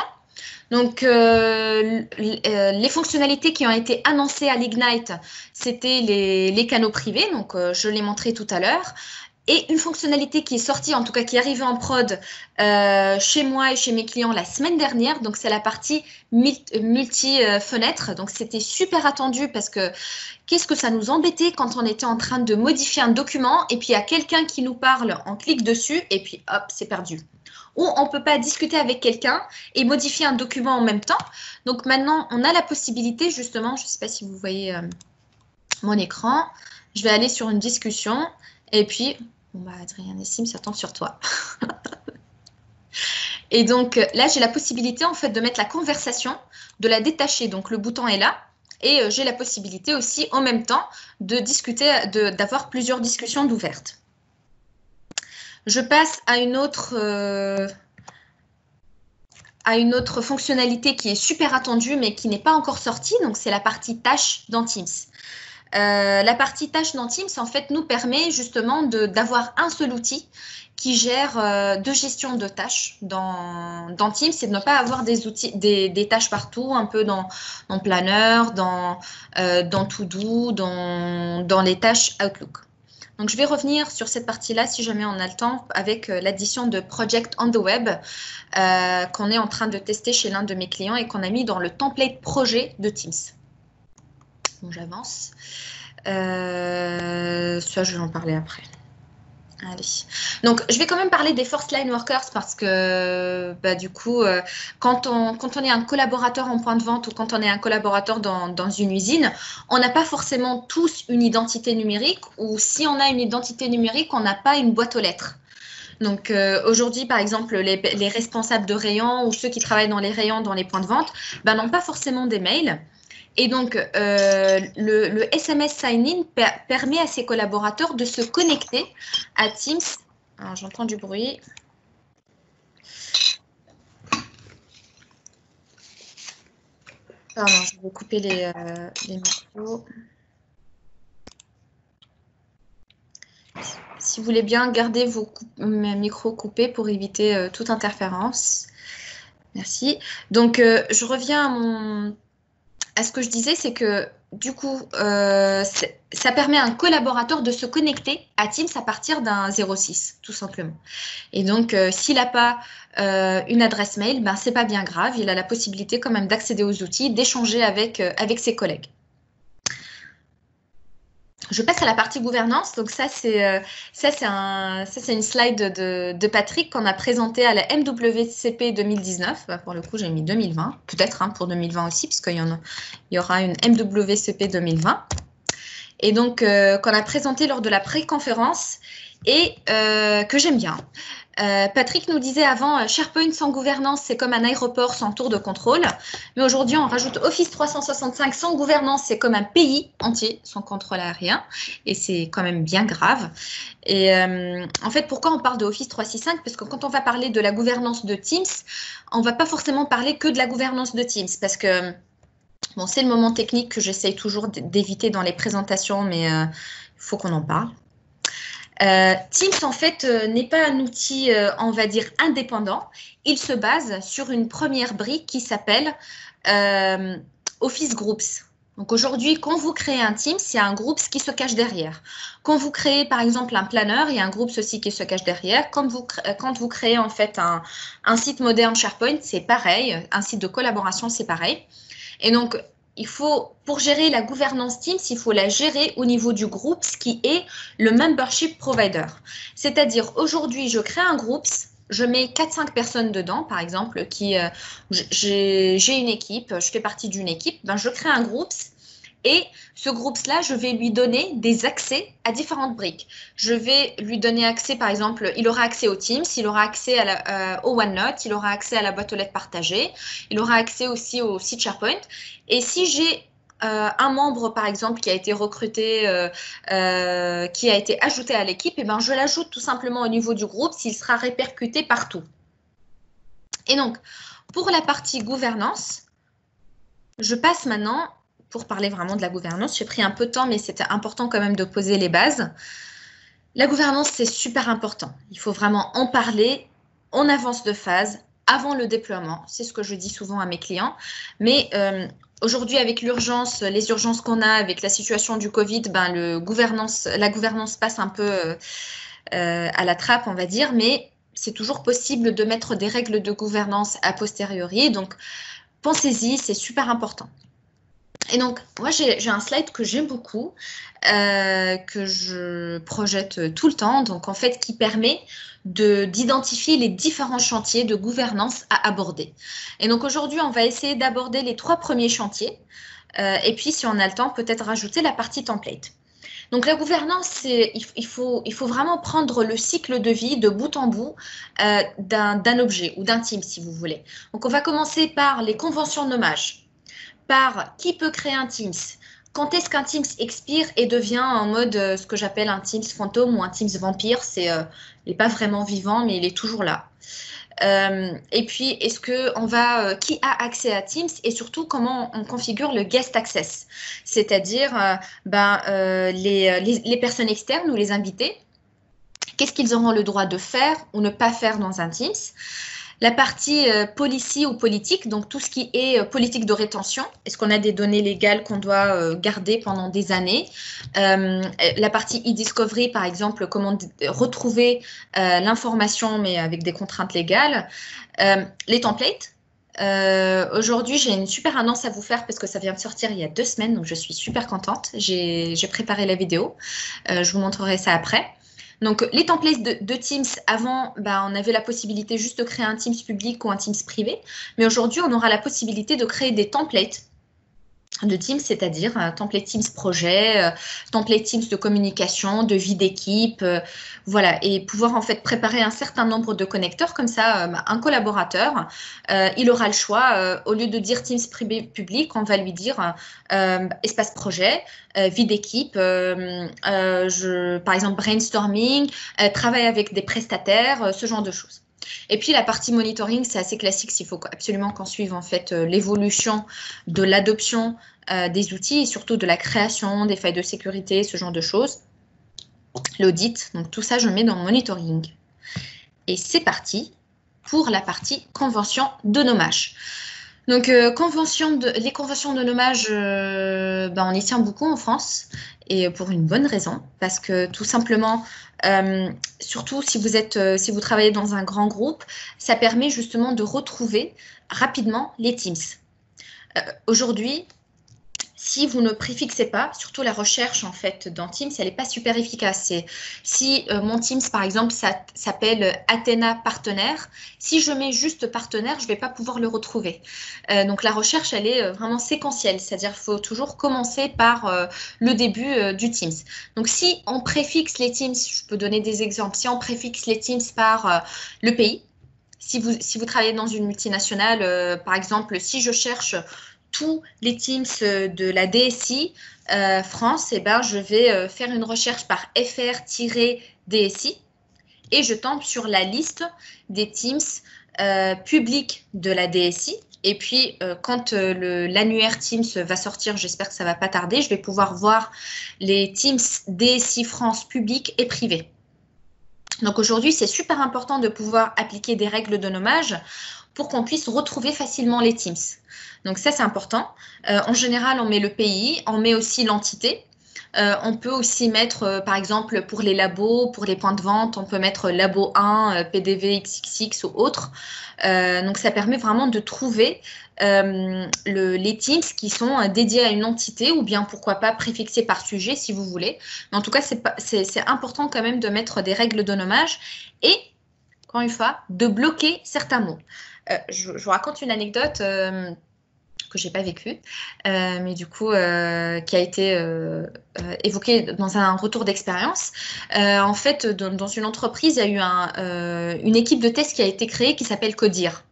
Donc, les fonctionnalités qui ont été annoncées à l'Ignite, c'était les canaux privés. Donc, je l'ai montré tout à l'heure. Et une fonctionnalité qui est sortie, en tout cas qui est arrivée en prod chez moi et chez mes clients la semaine dernière. Donc, c'est la partie multi-fenêtre. Donc, c'était super attendu parce que qu'est-ce que ça nous embêtait quand on était en train de modifier un document et puis il y a quelqu'un qui nous parle, on clique dessus et puis hop, c'est perdu. Ou on ne peut pas discuter avec quelqu'un et modifier un document en même temps. Donc, maintenant, on a la possibilité justement, je ne sais pas si vous voyez mon écran, je vais aller sur une discussion et puis... Bon, bah, Adrien Nessim, ça tombe sur toi. Et donc, là, j'ai la possibilité, en fait, de mettre la conversation, de la détacher. Donc, le bouton est là. Et j'ai la possibilité aussi, en même temps, de discuter, d'avoir plusieurs discussions d'ouvertes. Je passe à une autre fonctionnalité qui est super attendue, mais qui n'est pas encore sortie. Donc, c'est la partie tâches dans Teams. La partie tâches dans Teams, en fait, nous permet justement d'avoir un seul outil qui gère de gestion de tâches dans Teams et de ne pas avoir des tâches partout, un peu dans Planner, dans To-Do, dans les tâches Outlook. Donc, je vais revenir sur cette partie-là, si jamais on a le temps, avec l'addition de Project on the Web qu'on est en train de tester chez l'un de mes clients et qu'on a mis dans le template projet de Teams. Bon, j'avance. Ça, je vais en parler après. Allez. Donc, je vais quand même parler des first line workers parce que, bah, du coup, quand on est un collaborateur en point de vente ou quand on est un collaborateur dans une usine, on n'a pas forcément tous une identité numérique ou si on a une identité numérique, on n'a pas une boîte aux lettres. Donc, aujourd'hui, par exemple, les responsables de rayons ou ceux qui travaillent dans les rayons, dans les points de vente, bah, n'ont pas forcément des mails. Et donc, le SMS Sign-in permet à ses collaborateurs de se connecter à Teams. Alors, j'entends du bruit. Pardon, je vais couper les micros. Si vous voulez bien, gardez vos micros coupés pour éviter toute interférence. Merci. Donc, je reviens à ce que je disais, c'est que du coup, ça permet à un collaborateur de se connecter à Teams à partir d'un 06, tout simplement. Et donc, s'il n'a pas une adresse mail, ben, ce n'est pas bien grave. Il a la possibilité quand même d'accéder aux outils, d'échanger avec ses collègues. Je passe à la partie gouvernance. Donc ça, c'est une slide de Patrick qu'on a présentée à la MWCP 2019. Bah, pour le coup, j'ai mis 2020, peut-être pour 2020 aussi, puisqu'il y aura une MWCP 2020. Et donc, qu'on a présenté lors de la pré-conférence et que j'aime bien. Patrick nous disait avant, SharePoint sans gouvernance, c'est comme un aéroport sans tour de contrôle. Mais aujourd'hui, on rajoute Office 365 sans gouvernance, c'est comme un pays entier sans contrôle aérien. Et c'est quand même bien grave. Et en fait, pourquoi on parle de Office 365? Parce que quand on va parler de la gouvernance de Teams, on ne va pas forcément parler que de la gouvernance de Teams. Parce que, bon, c'est le moment technique que j'essaye toujours d'éviter dans les présentations, mais il faut qu'on en parle. Teams, en fait, n'est pas un outil, on va dire, indépendant. Il se base sur une première brique qui s'appelle Office Groups. Donc aujourd'hui, quand vous créez un Teams, il y a un Groups qui se cache derrière. Quand vous créez, par exemple, un planner, il y a un Groups aussi qui se cache derrière. Quand vous créez, en fait, un site moderne SharePoint, c'est pareil. Un site de collaboration, c'est pareil. Et donc, pour gérer la gouvernance Teams, il faut la gérer au niveau du groupe, ce qui est le membership provider. C'est-à-dire, aujourd'hui, je crée un groupe, je mets 4-5 personnes dedans, par exemple, j'ai une équipe, je fais partie d'une équipe, ben, je crée un groupe. Et ce groupe-là, je vais lui donner des accès à différentes briques. Je vais lui donner accès, par exemple, il aura accès au Teams, il aura accès au OneNote, il aura accès à la boîte aux lettres partagée, il aura accès aussi au site SharePoint. Et si j'ai un membre, par exemple, qui a été recruté, qui a été ajouté à l'équipe, eh ben, je l'ajoute tout simplement au niveau du groupe, s'il sera répercuté partout. Et donc, pour la partie gouvernance, je passe maintenant... Pour parler vraiment de la gouvernance, j'ai pris un peu de temps, mais c'était important quand même de poser les bases. La gouvernance, c'est super important. Il faut vraiment en parler en avance de phase, avant le déploiement. C'est ce que je dis souvent à mes clients. Mais aujourd'hui, avec l'urgence, les urgences qu'on a, avec la situation du Covid, ben, la gouvernance passe un peu à la trappe, on va dire. Mais c'est toujours possible de mettre des règles de gouvernance a posteriori. Donc, pensez-y, c'est super important. Et donc, moi, j'ai un slide que j'aime beaucoup, que je projette tout le temps, donc en fait, qui permet d'identifier les différents chantiers de gouvernance à aborder. Et donc, aujourd'hui, on va essayer d'aborder les 3 premiers chantiers, et puis, si on a le temps, peut-être rajouter la partie template. Donc, la gouvernance, il faut vraiment prendre le cycle de vie de bout en bout d'un objet ou d'un team, si vous voulez. Donc, on va commencer par les conventions de nommage. Par qui peut créer un Teams, quand est-ce qu'un Teams expire et devient en mode ce que j'appelle un Teams fantôme ou un Teams vampire, il n'est pas vraiment vivant, mais il est toujours là. Et puis, qui a accès à Teams et surtout comment on configure le guest access, c'est-à-dire les personnes externes ou les invités, qu'est-ce qu'ils auront le droit de faire ou ne pas faire dans un Teams. La partie policy ou politique, donc tout ce qui est politique de rétention. Est-ce qu'on a des données légales qu'on doit garder pendant des années? La partie e-discovery, par exemple, comment retrouver l'information, mais avec des contraintes légales. Les templates. Aujourd'hui, j'ai une super annonce à vous faire parce que ça vient de sortir il y a 2 semaines, donc je suis super contente. J'ai préparé la vidéo. Je vous montrerai ça après. Donc, les templates de Teams, avant, on avait la possibilité juste de créer un Teams public ou un Teams privé. Mais aujourd'hui, on aura la possibilité de créer des templates de Teams, c'est-à-dire template Teams projet, template Teams de communication, de vie d'équipe, voilà, et pouvoir en fait préparer un certain nombre de connecteurs, comme ça, un collaborateur, il aura le choix, au lieu de dire Teams privé public, on va lui dire espace projet, vie d'équipe, par exemple brainstorming, travail avec des prestataires, ce genre de choses. Et puis la partie monitoring, c'est assez classique, il faut absolument qu'on suive en fait l'évolution de l'adoption des outils et surtout de la création des failles de sécurité, ce genre de choses. L'audit, donc tout ça je mets dans monitoring. Et c'est parti pour la partie convention de nommage. Donc les conventions de nommage, on y tient beaucoup en France et pour une bonne raison, parce que tout simplement, surtout si vous travaillez dans un grand groupe, ça permet justement de retrouver rapidement les teams. Aujourd'hui, si vous ne préfixez pas, surtout la recherche en fait dans Teams, elle n'est pas super efficace. Si mon Teams par exemple s'appelle Athena partenaire, si je mets juste partenaire, je ne vais pas pouvoir le retrouver. Donc la recherche, elle est vraiment séquentielle, c'est-à-dire qu'il faut toujours commencer par le début du Teams. Donc si on préfixe les Teams, je peux donner des exemples, si on préfixe les Teams par le pays, si vous travaillez dans une multinationale, par exemple, si je cherche tous les Teams de la DSI France, eh ben, je vais faire une recherche par FR-DSI et je tombe sur la liste des Teams publics de la DSI. Et puis, quand l'annuaire Teams va sortir, j'espère que ça ne va pas tarder, je vais pouvoir voir les Teams DSI France publics et privés. Donc aujourd'hui, c'est super important de pouvoir appliquer des règles de nommage pour qu'on puisse retrouver facilement les Teams. Donc ça, c'est important. En général, on met le pays, on met aussi l'entité. On peut aussi mettre, par exemple, pour les labos, pour les points de vente, on peut mettre labo 1, PDV XXX ou autre. Donc ça permet vraiment de trouver les Teams qui sont dédiés à une entité ou bien pourquoi pas préfixés par sujet si vous voulez. Mais en tout cas, c'est important quand même de mettre des règles de nommage et, encore une fois, de bloquer certains mots. Je vous raconte une anecdote que j'ai pas vécue, mais du coup, qui a été évoquée dans un retour d'expérience. En fait, dans une entreprise, il y a eu une équipe de test qui a été créée qui s'appelle Codir.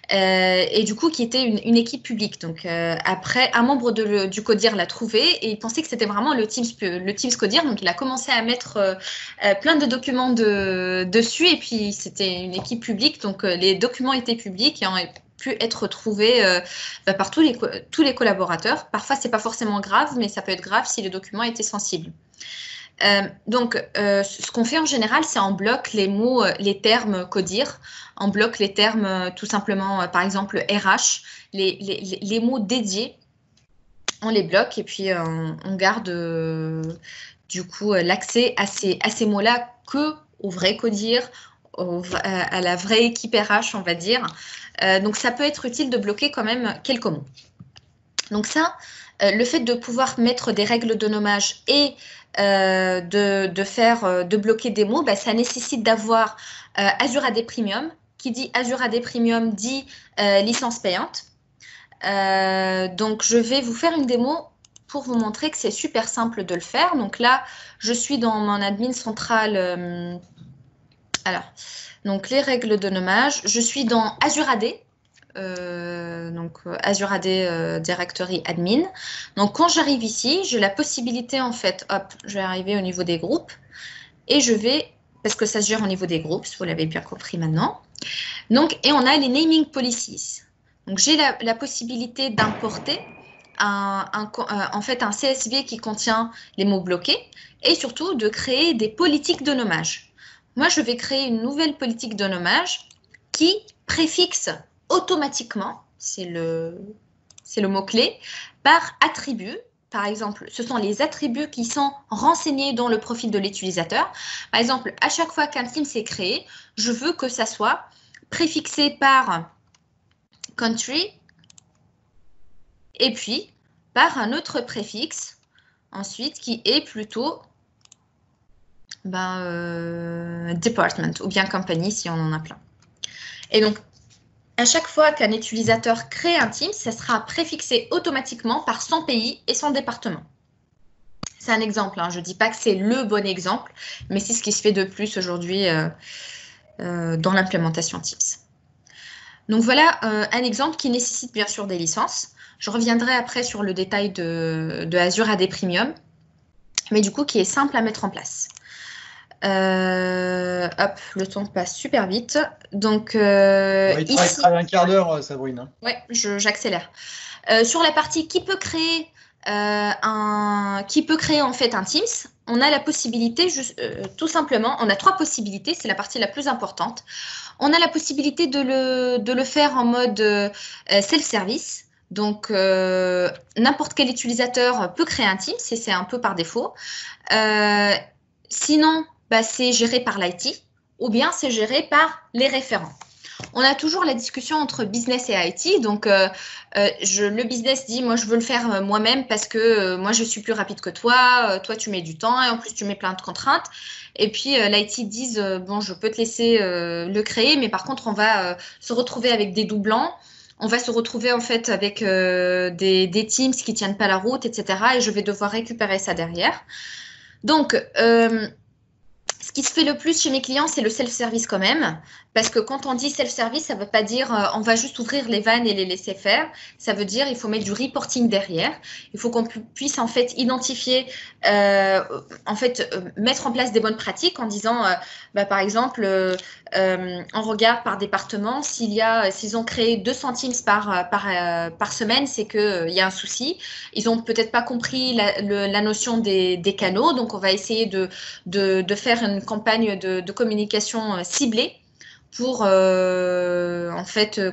Et du coup, qui était une équipe publique. Donc, après, un membre du Codir l'a trouvé et il pensait que c'était vraiment le Teams Codir. Donc, il a commencé à mettre plein de documents dessus. Et puis, c'était une équipe publique. Donc, les documents étaient publics et ont pu être trouvés par tous les collaborateurs. Parfois, c'est pas forcément grave, mais ça peut être grave si le document était sensible. Donc, ce qu'on fait en général, c'est on bloque les mots, les termes Codir, on bloque les termes tout simplement, par exemple RH, les mots dédiés, on les bloque et puis on garde du coup l'accès à ces mots-là que au vrai Codir, à la vraie équipe RH, on va dire. Donc, ça peut être utile de bloquer quand même quelques mots. Donc ça, le fait de pouvoir mettre des règles de nommage et de bloquer des mots, bah, ça nécessite d'avoir Azure AD Premium. Qui dit Azure AD Premium dit licence payante. Donc, je vais vous faire une démo pour vous montrer que c'est super simple de le faire. Donc là, je suis dans mon admin central. Alors, donc les règles de nommage. Je suis dans Azure AD. Donc Azure AD Directory Admin. Donc quand j'arrive ici, j'ai la possibilité en fait, hop, je vais arriver au niveau des groupes et je vais, parce que ça se gère au niveau des groupes, vous l'avez bien compris maintenant. Donc, et on a les naming policies. Donc j'ai la possibilité d'importer en fait un CSV qui contient les mots bloqués et surtout de créer des politiques de nommage. Moi, je vais créer une nouvelle politique de nommage qui préfixe automatiquement, c'est le mot-clé, par attribut. Par exemple, ce sont les attributs qui sont renseignés dans le profil de l'utilisateur. Par exemple, à chaque fois qu'un Teams est créé, je veux que ça soit préfixé par country et puis par un autre préfixe ensuite qui est plutôt department ou bien company si on en a plein. Et donc, à chaque fois qu'un utilisateur crée un Teams, ça sera préfixé automatiquement par son pays et son département. C'est un exemple, hein. Je ne dis pas que c'est le bon exemple, mais c'est ce qui se fait de plus aujourd'hui dans l'implémentation Teams. Donc voilà un exemple qui nécessite bien sûr des licences. Je reviendrai après sur le détail de Azure AD Premium, mais du coup qui est simple à mettre en place. Hop, le temps passe super vite. Donc,
il travaille un quart d'heure, Sabrine. Hein.
Oui, j'accélère. Sur la partie qui peut créer en fait un Teams, on a la possibilité, tout simplement, on a 3 possibilités, c'est la partie la plus importante. On a la possibilité de le faire en mode self-service. Donc, n'importe quel utilisateur peut créer un Teams, et c'est un peu par défaut. Sinon, c'est géré par l'IT ou bien c'est géré par les référents. on a toujours la discussion entre business et IT. Donc, le business dit, moi, je veux le faire moi-même parce que moi, je suis plus rapide que toi. Toi, tu mets du temps et en plus, tu mets plein de contraintes. Et puis, l'IT disent, bon, je peux te laisser le créer, mais par contre, on va se retrouver avec des doublons. On va se retrouver en fait avec des teams qui tiennent pas la route, etc. Et je vais devoir récupérer ça derrière. Donc, ce qui se fait le plus chez mes clients, c'est le self-service quand même. Parce que quand on dit self-service, ça ne veut pas dire on va juste ouvrir les vannes et les laisser faire. Ça veut dire il faut mettre du reporting derrière. Il faut qu'on puisse en fait identifier, mettre en place des bonnes pratiques en disant, par exemple, on regarde par département, s'ils ont créé 200 Teams par semaine, c'est qu'il y a un souci. Ils n'ont peut-être pas compris la notion des canaux. Donc, on va essayer de faire une campagne de communication ciblée pour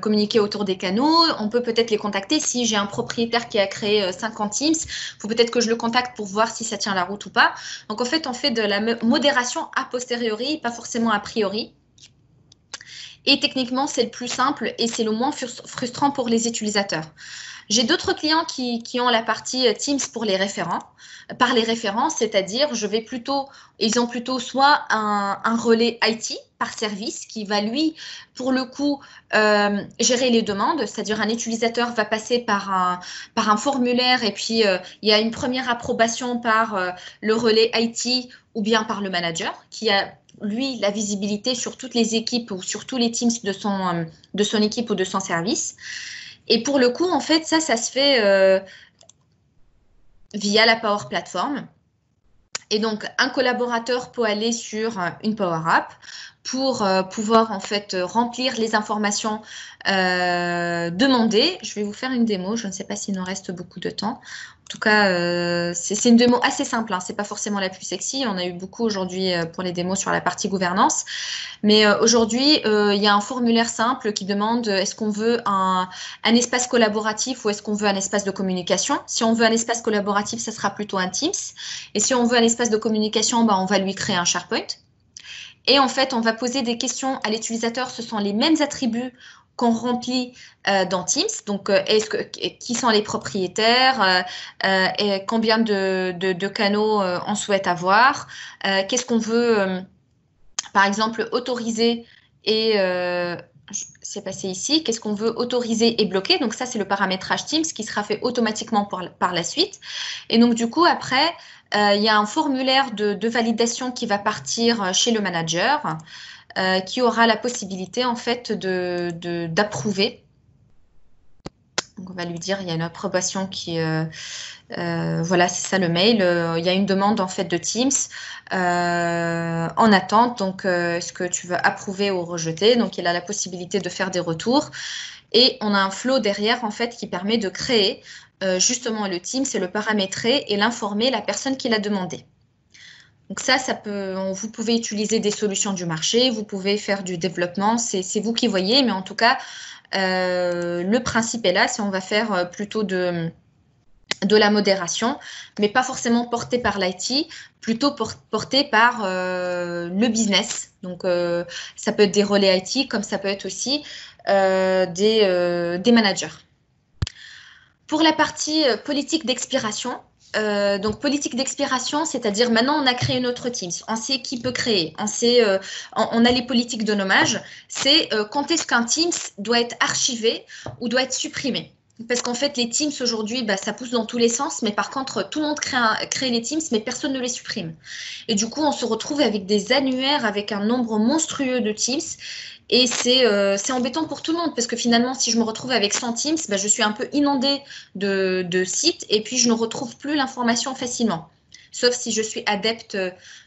communiquer autour des canaux. On peut peut-être les contacter. Si j'ai un propriétaire qui a créé 50 Teams, il faut peut-être que je le contacte pour voir si ça tient la route ou pas. Donc, en fait, on fait de la modération a posteriori, pas forcément a priori. Et techniquement, c'est le plus simple et c'est le moins frustrant pour les utilisateurs. J'ai d'autres clients qui ont la partie Teams pour les référents, par les référents, c'est-à-dire ils ont plutôt soit un relais IT par service qui va lui, pour le coup, gérer les demandes, c'est-à-dire un utilisateur va passer par un formulaire et puis il y a une première approbation par le relais IT ou bien par le manager qui a lui la visibilité sur toutes les équipes ou sur tous les Teams de son équipe ou de son service. Et pour le coup, en fait, ça se fait via la Power Platform. Et donc, un collaborateur peut aller sur une Power App pour pouvoir, en fait, remplir les informations demandées. Je vais vous faire une démo. Je ne sais pas s'il nous reste beaucoup de temps. En tout cas, c'est une démo assez simple. Hein. Ce n'est pas forcément la plus sexy. On a eu beaucoup aujourd'hui pour les démos sur la partie gouvernance. Mais aujourd'hui, il y a un formulaire simple qui demande est-ce qu'on veut un espace collaboratif ou est-ce qu'on veut un espace de communication. Si on veut un espace collaboratif, ça sera plutôt un Teams. Et si on veut un espace de communication, on va lui créer un SharePoint. Et en fait, on va poser des questions à l'utilisateur. Ce sont les mêmes attributs qu'on remplit dans Teams. Donc, qui sont les propriétaires, et combien de canaux on souhaite avoir, qu'est-ce qu'on veut, par exemple, autoriser et c'est passé ici, qu'est-ce qu'on veut autoriser et bloquer. Donc, ça, c'est le paramétrage Teams qui sera fait automatiquement par la suite. Et donc, du coup, après, il y a un formulaire de validation qui va partir chez le manager qui aura la possibilité, en fait, d'approuver. Donc, on va lui dire, il y a une approbation qui... voilà, c'est ça le mail. Il y a une demande, en fait, de Teams en attente. Donc, est-ce que tu veux approuver ou rejeter? Donc, il a la possibilité de faire des retours. Et on a un flow derrière, en fait, qui permet de créer justement le Teams et le paramétrer et l'informer la personne qui l'a demandé. Donc ça vous pouvez utiliser des solutions du marché, vous pouvez faire du développement, c'est vous qui voyez, mais en tout cas, le principe est là, si on va faire plutôt de la modération, mais pas forcément porté par l'IT, plutôt porté par le business. Donc, ça peut être des relais IT, comme ça peut être aussi des managers. Pour la partie politique d'expiration, donc politique d'expiration, c'est-à-dire maintenant on a créé notre Teams, on sait qui peut créer, on a les politiques de nommage, c'est quand est-ce qu'un Teams doit être archivé ou doit être supprimé. Parce qu'en fait, les Teams aujourd'hui, ça pousse dans tous les sens, mais par contre, tout le monde crée les Teams, mais personne ne les supprime. Et du coup, on se retrouve avec des annuaires, avec un nombre monstrueux de Teams. Et c'est embêtant pour tout le monde, parce que finalement, si je me retrouve avec 100 Teams, je suis un peu inondée de sites, et puis je ne retrouve plus l'information facilement. Sauf si je suis adepte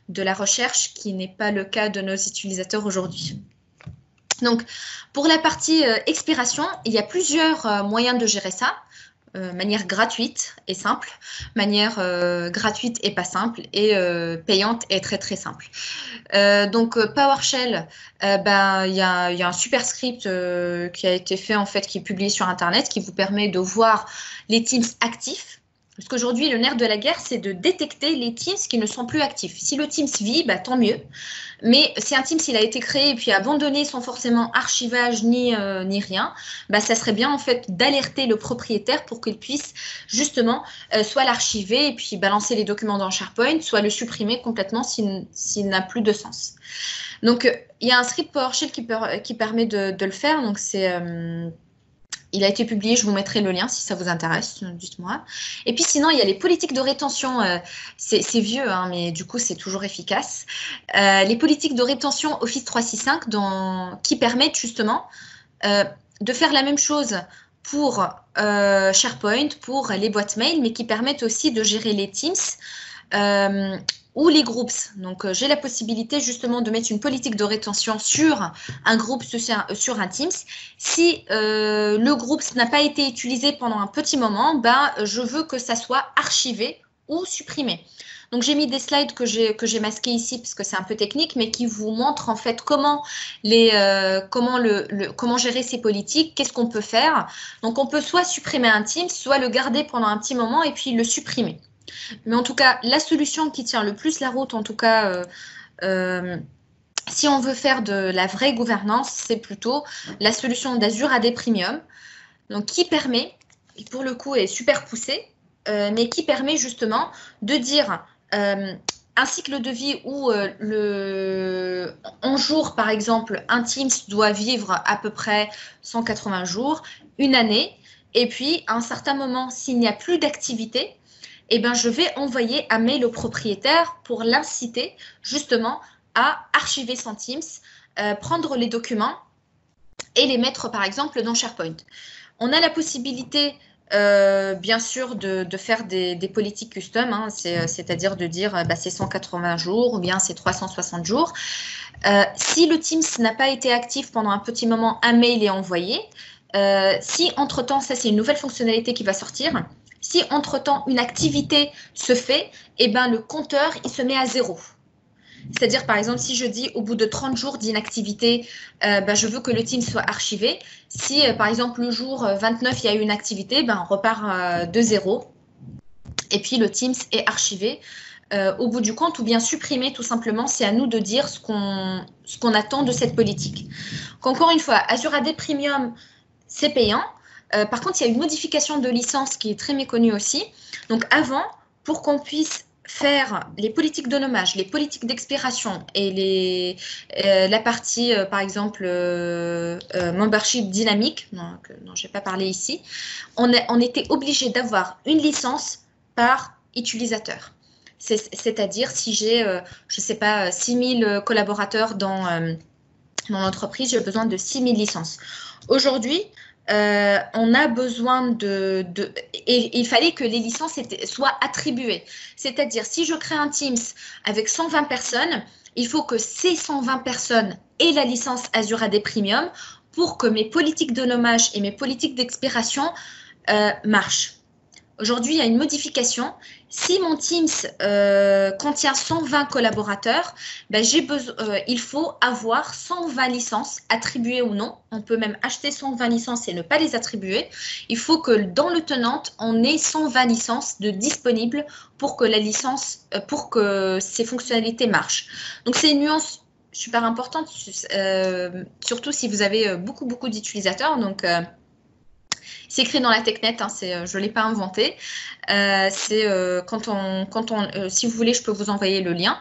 de la recherche, qui n'est pas le cas de nos utilisateurs aujourd'hui. Donc, pour la partie expiration, il y a plusieurs moyens de gérer ça. Manière gratuite et simple, manière gratuite et pas simple, et payante et très très simple. Donc PowerShell, il y a un super script qui a été fait en fait, qui est publié sur internet, qui vous permet de voir les Teams actifs. Parce qu'aujourd'hui, le nerf de la guerre, c'est de détecter les Teams qui ne sont plus actifs. Si le Teams vit, bah, tant mieux. Mais si un Teams il a été créé et puis abandonné sans forcément archivage ni rien, bah, ça serait bien en fait d'alerter le propriétaire pour qu'il puisse justement soit l'archiver et puis balancer les documents dans SharePoint, soit le supprimer complètement s'il n'a plus de sens. Donc, il y a un script PowerShell qui permet de le faire. Donc, il a été publié, je vous mettrai le lien si ça vous intéresse, dites-moi. Et puis sinon, il y a les politiques de rétention, c'est vieux, hein, mais du coup, c'est toujours efficace. Les politiques de rétention Office 365 qui permettent justement de faire la même chose pour SharePoint, pour les boîtes mail, mais qui permettent aussi de gérer les Teams ou les groups. Donc, j'ai la possibilité justement de mettre une politique de rétention sur un groupe, sur un Teams. Si le groupe n'a pas été utilisé pendant un petit moment, je veux que ça soit archivé ou supprimé. Donc, j'ai mis des slides que j'ai masqués ici parce que c'est un peu technique, mais qui vous montrent en fait comment gérer ces politiques, qu'est-ce qu'on peut faire. Donc, on peut soit supprimer un Teams, soit le garder pendant un petit moment et puis le supprimer. Mais en tout cas, la solution qui tient le plus la route, en tout cas, si on veut faire de la vraie gouvernance, c'est plutôt la solution d'Azure AD Premium, donc qui permet, et pour le coup est super poussée, mais qui permet justement de dire un cycle de vie où en jours, par exemple, un Teams doit vivre à peu près 180 jours, une année, et puis à un certain moment, s'il n'y a plus d'activité, eh ben, je vais envoyer un mail au propriétaire pour l'inciter justement à archiver son Teams, prendre les documents et les mettre par exemple dans SharePoint. On a la possibilité bien sûr de faire des politiques custom, hein, c'est-à-dire de dire c'est 180 jours ou bien c'est 360 jours. Si le Teams n'a pas été actif pendant un petit moment, un mail est envoyé. Si entre-temps, ça c'est une nouvelle fonctionnalité qui va sortir, si entre-temps une activité se fait, eh ben, le compteur il se met à 0. C'est-à-dire, par exemple, si je dis au bout de 30 jours d'inactivité, je veux que le Teams soit archivé. Si, par exemple, le jour 29, il y a eu une activité, on repart de 0. Et puis, le Teams est archivé au bout du compte ou bien supprimé tout simplement. C'est à nous de dire ce qu'on attend de cette politique. Donc, encore une fois, Azure AD Premium, c'est payant. Par contre, il y a une modification de licence qui est très méconnue aussi. Donc, avant, pour qu'on puisse faire les politiques de nommage, les politiques d'expiration et la partie, par exemple, membership dynamique, dont je n'ai pas parlé ici, on était obligé d'avoir une licence par utilisateur. C'est-à-dire, si j'ai, je ne sais pas, 6000 collaborateurs dans mon entreprise, j'ai besoin de 6000 licences. Aujourd'hui, on a besoin et il fallait que les licences soient attribuées. C'est-à-dire, si je crée un Teams avec 120 personnes, il faut que ces 120 personnes aient la licence Azure AD Premium pour que mes politiques de nommage et mes politiques d'expiration marchent. Aujourd'hui, il y a une modification. Si mon Teams contient 120 collaborateurs, il faut avoir 120 licences, attribuées ou non. On peut même acheter 120 licences et ne pas les attribuer. Il faut que dans le tenant, on ait 120 licences de disponibles pour que pour que ces fonctionnalités marchent. Donc, c'est une nuance super importante, surtout si vous avez beaucoup d'utilisateurs. Donc, c'est écrit dans la TechNet, hein, je ne l'ai pas inventé. Si vous voulez, je peux vous envoyer le lien.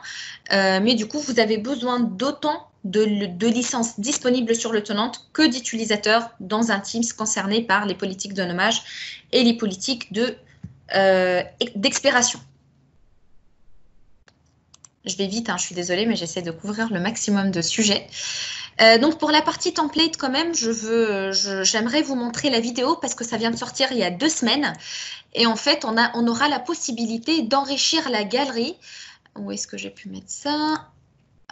Mais du coup, vous avez besoin d'autant de licences disponibles sur le tenant que d'utilisateurs dans un Teams concerné par les politiques de nommage et les politiques d'expiration. Je vais vite, hein, je suis désolée, mais j'essaie de couvrir le maximum de sujets. Donc, pour la partie template, quand même, j'aimerais vous montrer la vidéo parce que ça vient de sortir il y a 2 semaines. Et en fait, on aura la possibilité d'enrichir la galerie. Où est-ce que j'ai pu mettre ça?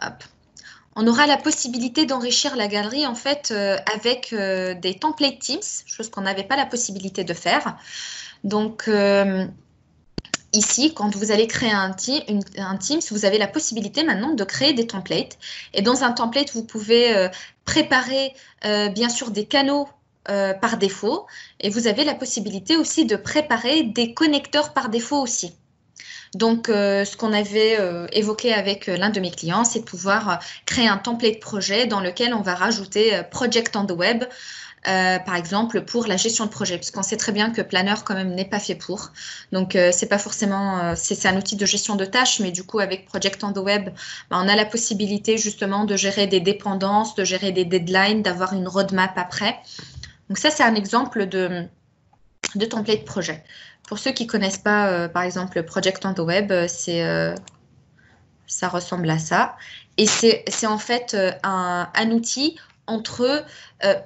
Hop. On aura la possibilité d'enrichir la galerie, en fait, avec des templates Teams, chose qu'on n'avait pas la possibilité de faire. Donc, ici, quand vous allez créer un Teams, vous avez la possibilité maintenant de créer des templates. Et dans un template, vous pouvez préparer bien sûr des canaux par défaut et vous avez la possibilité aussi de préparer des connecteurs par défaut aussi. Donc, ce qu'on avait évoqué avec l'un de mes clients, c'est de pouvoir créer un template projet dans lequel on va rajouter Project on the Web, par exemple, pour la gestion de projet, parce qu'on sait très bien que Planner, quand même, n'est pas fait pour. Donc, c'est pas forcément... c'est un outil de gestion de tâches, mais du coup, avec Project on the Web, on a la possibilité, justement, de gérer des dépendances, de gérer des deadlines, d'avoir une roadmap après. Donc, ça, c'est un exemple de template projet. Pour ceux qui ne connaissent pas, par exemple, Project on the Web, ça ressemble à ça. Et c'est en fait un outil entre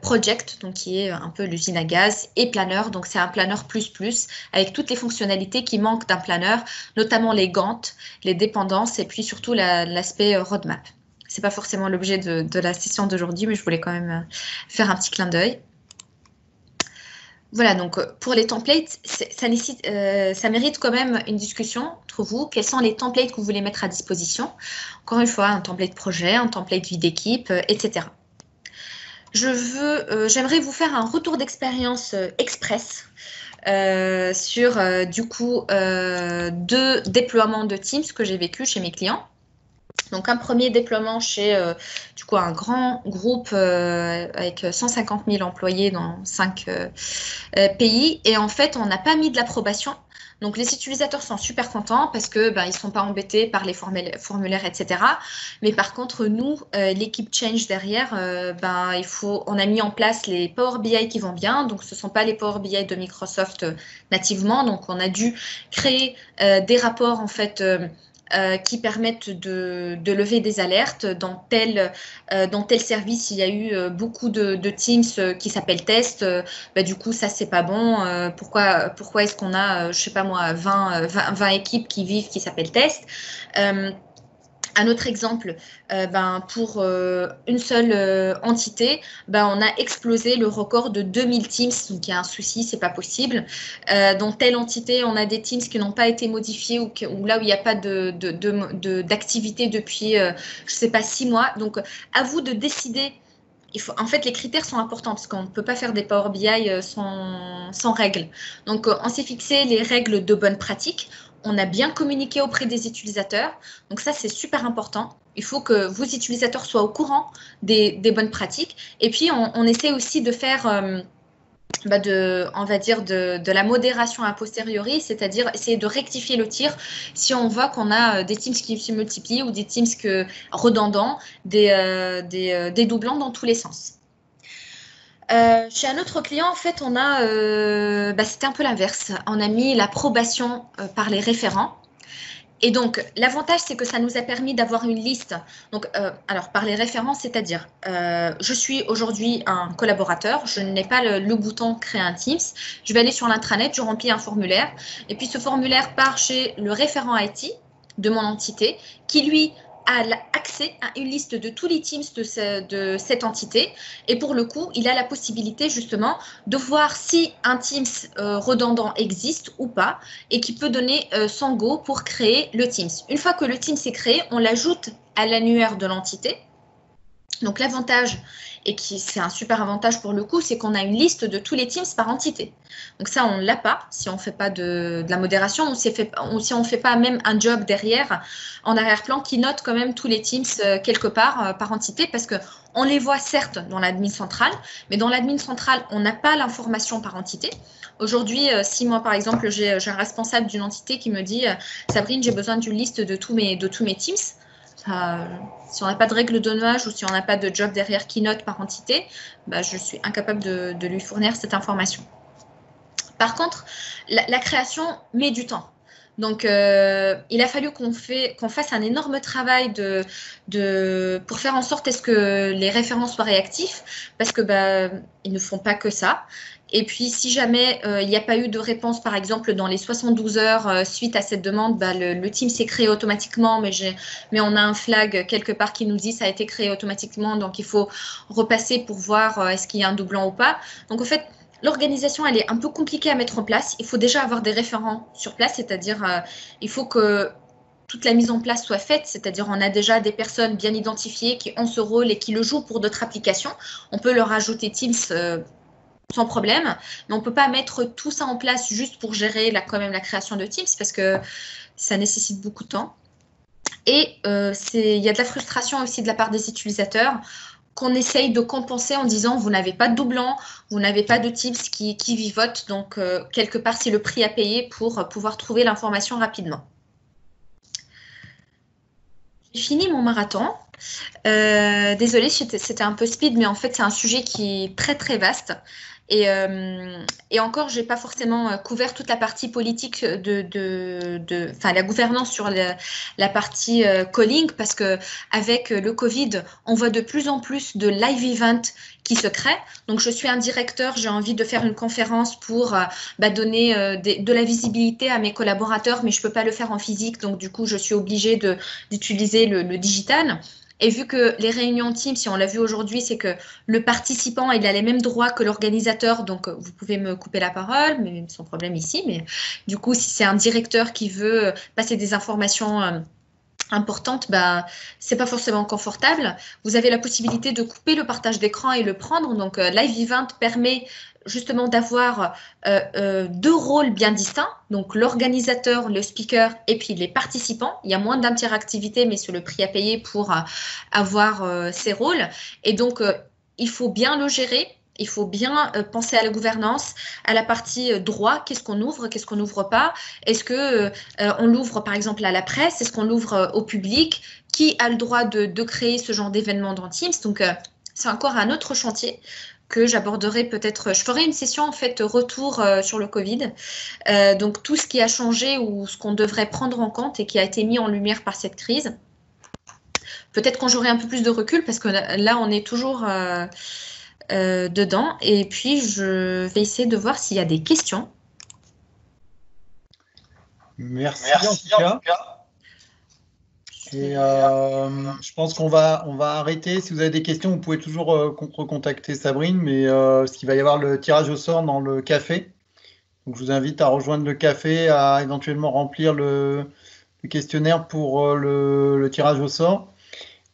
Project, donc qui est un peu l'usine à gaz, et Planner, donc c'est un Planner plus, avec toutes les fonctionnalités qui manquent d'un Planner, notamment les Gantt, les dépendances, et puis surtout l'aspect roadmap. Ce n'est pas forcément l'objet de la session d'aujourd'hui, mais je voulais quand même faire un petit clin d'œil. Voilà, donc pour les templates, ça mérite quand même une discussion entre vous. Quels sont les templates que vous voulez mettre à disposition? Encore une fois, un template projet, un template vie d'équipe, etc. J'aimerais vous faire un retour d'expérience express sur du coup 2 déploiements de Teams que j'ai vécu chez mes clients. Donc, un premier déploiement chez du coup, un grand groupe avec 150 000 employés dans 5 pays. Et en fait, on n'a pas mis de l'approbation. Donc, les utilisateurs sont super contents parce que ils ne sont pas embêtés par les formulaires, etc. Mais par contre, nous, l'équipe Change derrière, on a mis en place les Power BI qui vont bien. Donc, ce ne sont pas les Power BI de Microsoft nativement. Donc, on a dû créer des rapports en fait qui permettent de lever des alertes. Dans tel service, il y a eu beaucoup de Teams qui s'appellent test. Du coup, ça, c'est pas bon. Pourquoi est-ce qu'on a, je sais pas moi, 20 équipes qui s'appellent test? Un autre exemple, pour une seule entité, on a explosé le record de 2000 Teams, donc il y a un souci, c'est pas possible. Dans telle entité, on a des Teams qui n'ont pas été modifiés ou là où il n'y a pas d'activité depuis, je sais pas, 6 mois. Donc, à vous de décider. En fait, les critères sont importants parce qu'on ne peut pas faire des Power BI sans règles. Donc, on s'est fixé les règles de bonne pratique. On a bien communiqué auprès des utilisateurs. Donc, ça, c'est super important. Il faut que vos utilisateurs soient au courant des bonnes pratiques. Et puis, on essaie aussi de faire... on va dire de la modération a posteriori, c'est-à-dire essayer de rectifier le tir si on voit qu'on a des Teams qui se multiplient ou des Teams redondants, des doublants dans tous les sens. Chez un autre client, en fait, on a, c'était un peu l'inverse. On a mis l'approbation par les référents. Et donc, l'avantage, c'est que ça nous a permis d'avoir une liste. Donc, alors, par les références, c'est-à-dire, je suis aujourd'hui un collaborateur, je n'ai pas le bouton créer un Teams. Je vais aller sur l'intranet, je remplis un formulaire. Et puis, ce formulaire part chez le référent IT de mon entité qui, lui, a accès à une liste de tous les Teams de cette entité. Et pour le coup, il a la possibilité justement de voir si un Teams redondant existe ou pas et qui peut donner son go pour créer le Teams. Une fois que le Teams est créé, on l'ajoute à l'annuaire de l'entité. Donc l'avantage, et c'est un super avantage pour le coup, c'est qu'on a une liste de tous les Teams par entité. Donc ça, on ne l'a pas si on ne fait pas de la modération ou si on ne fait pas même un job derrière, en arrière-plan, qui note quand même tous les Teams quelque part par entité, parce qu'on les voit certes dans l'admin centrale, mais dans l'admin centrale, on n'a pas l'information par entité. Aujourd'hui, si moi, par exemple, j'ai un responsable d'une entité qui me dit « Sabrine, j'ai besoin d'une liste de tous mes Teams », si on n'a pas de règle de nuage ou si on n'a pas de job derrière qui note par entité, je suis incapable de lui fournir cette information. Par contre, la création met du temps. Donc, il a fallu qu'on fasse un énorme travail pour faire en sorte est-ce que les référents soient réactifs, parce que ils ne font pas que ça. Et puis, si jamais il n'y a pas eu de réponse, par exemple, dans les 72 heures suite à cette demande, le Team s'est créé automatiquement, mais on a un flag quelque part qui nous dit ça a été créé automatiquement, donc il faut repasser pour voir est-ce qu'il y a un doublon ou pas. Donc, en fait, l'organisation, elle est un peu compliquée à mettre en place. Il faut déjà avoir des référents sur place, c'est-à-dire il faut que toute la mise en place soit faite, c'est-à-dire on a déjà des personnes bien identifiées qui ont ce rôle et qui le jouent pour d'autres applications. On peut leur ajouter Teams sans problème. Mais on ne peut pas mettre tout ça en place juste pour gérer quand même la création de Teams parce que ça nécessite beaucoup de temps. Et il y a de la frustration aussi de la part des utilisateurs qu'on essaye de compenser en disant vous n'avez pas de doublons, vous n'avez pas de Teams qui vivotent. Donc, quelque part, c'est le prix à payer pour pouvoir trouver l'information rapidement. J'ai fini mon marathon. Désolée, c'était un peu speed, mais en fait, c'est un sujet qui est très, très vaste. Et encore, je n'ai pas forcément couvert toute la partie politique la gouvernance sur la partie calling, parce qu'avec le Covid, on voit de plus en plus de live events qui se créent. Donc, je suis un directeur, j'ai envie de faire une conférence pour donner de la visibilité à mes collaborateurs, mais je ne peux pas le faire en physique. Donc, du coup, je suis obligée d'utiliser le digital. Et vu que les réunions Teams, si on l'a vu aujourd'hui, c'est que le participant, il a les mêmes droits que l'organisateur. Donc, vous pouvez me couper la parole, mais sans problème ici. Mais du coup, si c'est un directeur qui veut passer des informations importantes, c'est pas forcément confortable. Vous avez la possibilité de couper le partage d'écran et le prendre. Donc, Live Event permet justement d'avoir deux rôles bien distincts, donc l'organisateur, le speaker et puis les participants. Il y a moins d'interactivité, mais c'est le prix à payer pour avoir ces rôles. Et donc, il faut bien le gérer. Il faut bien penser à la gouvernance, à la partie droit, qu'est-ce qu'on ouvre pas. Est-ce que on l'ouvre par exemple à la presse? Est-ce qu'on l'ouvre au public? Qui a le droit de créer ce genre d'événement dans Teams? Donc, c'est encore un autre chantier que j'aborderai peut-être. Je ferai une session en fait retour sur le Covid. Donc, tout ce qui a changé ou ce qu'on devrait prendre en compte et qui a été mis en lumière par cette crise. Peut-être quand j'aurai un peu plus de recul parce que là, on est toujours... dedans, et puis je vais essayer de voir s'il y a des questions.
Merci en tout cas. Et je pense qu'on va arrêter. Si vous avez des questions, vous pouvez toujours recontacter Sabrine, mais parce qu'il va y avoir le tirage au sort dans le café. Donc je vous invite à rejoindre le café, à éventuellement remplir le questionnaire pour le tirage au sort,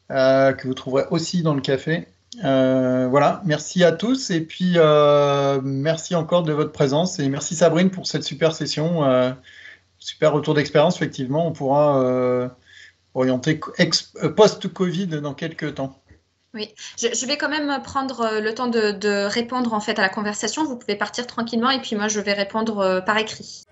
que vous trouverez aussi dans le café. Voilà, merci à tous et puis merci encore de votre présence et merci Sabrine pour cette super session, super retour d'expérience. Effectivement, on pourra orienter post-Covid dans quelques temps.
Oui, je vais quand même prendre le temps de répondre en fait à la conversation. Vous pouvez partir tranquillement et puis moi je vais répondre par écrit.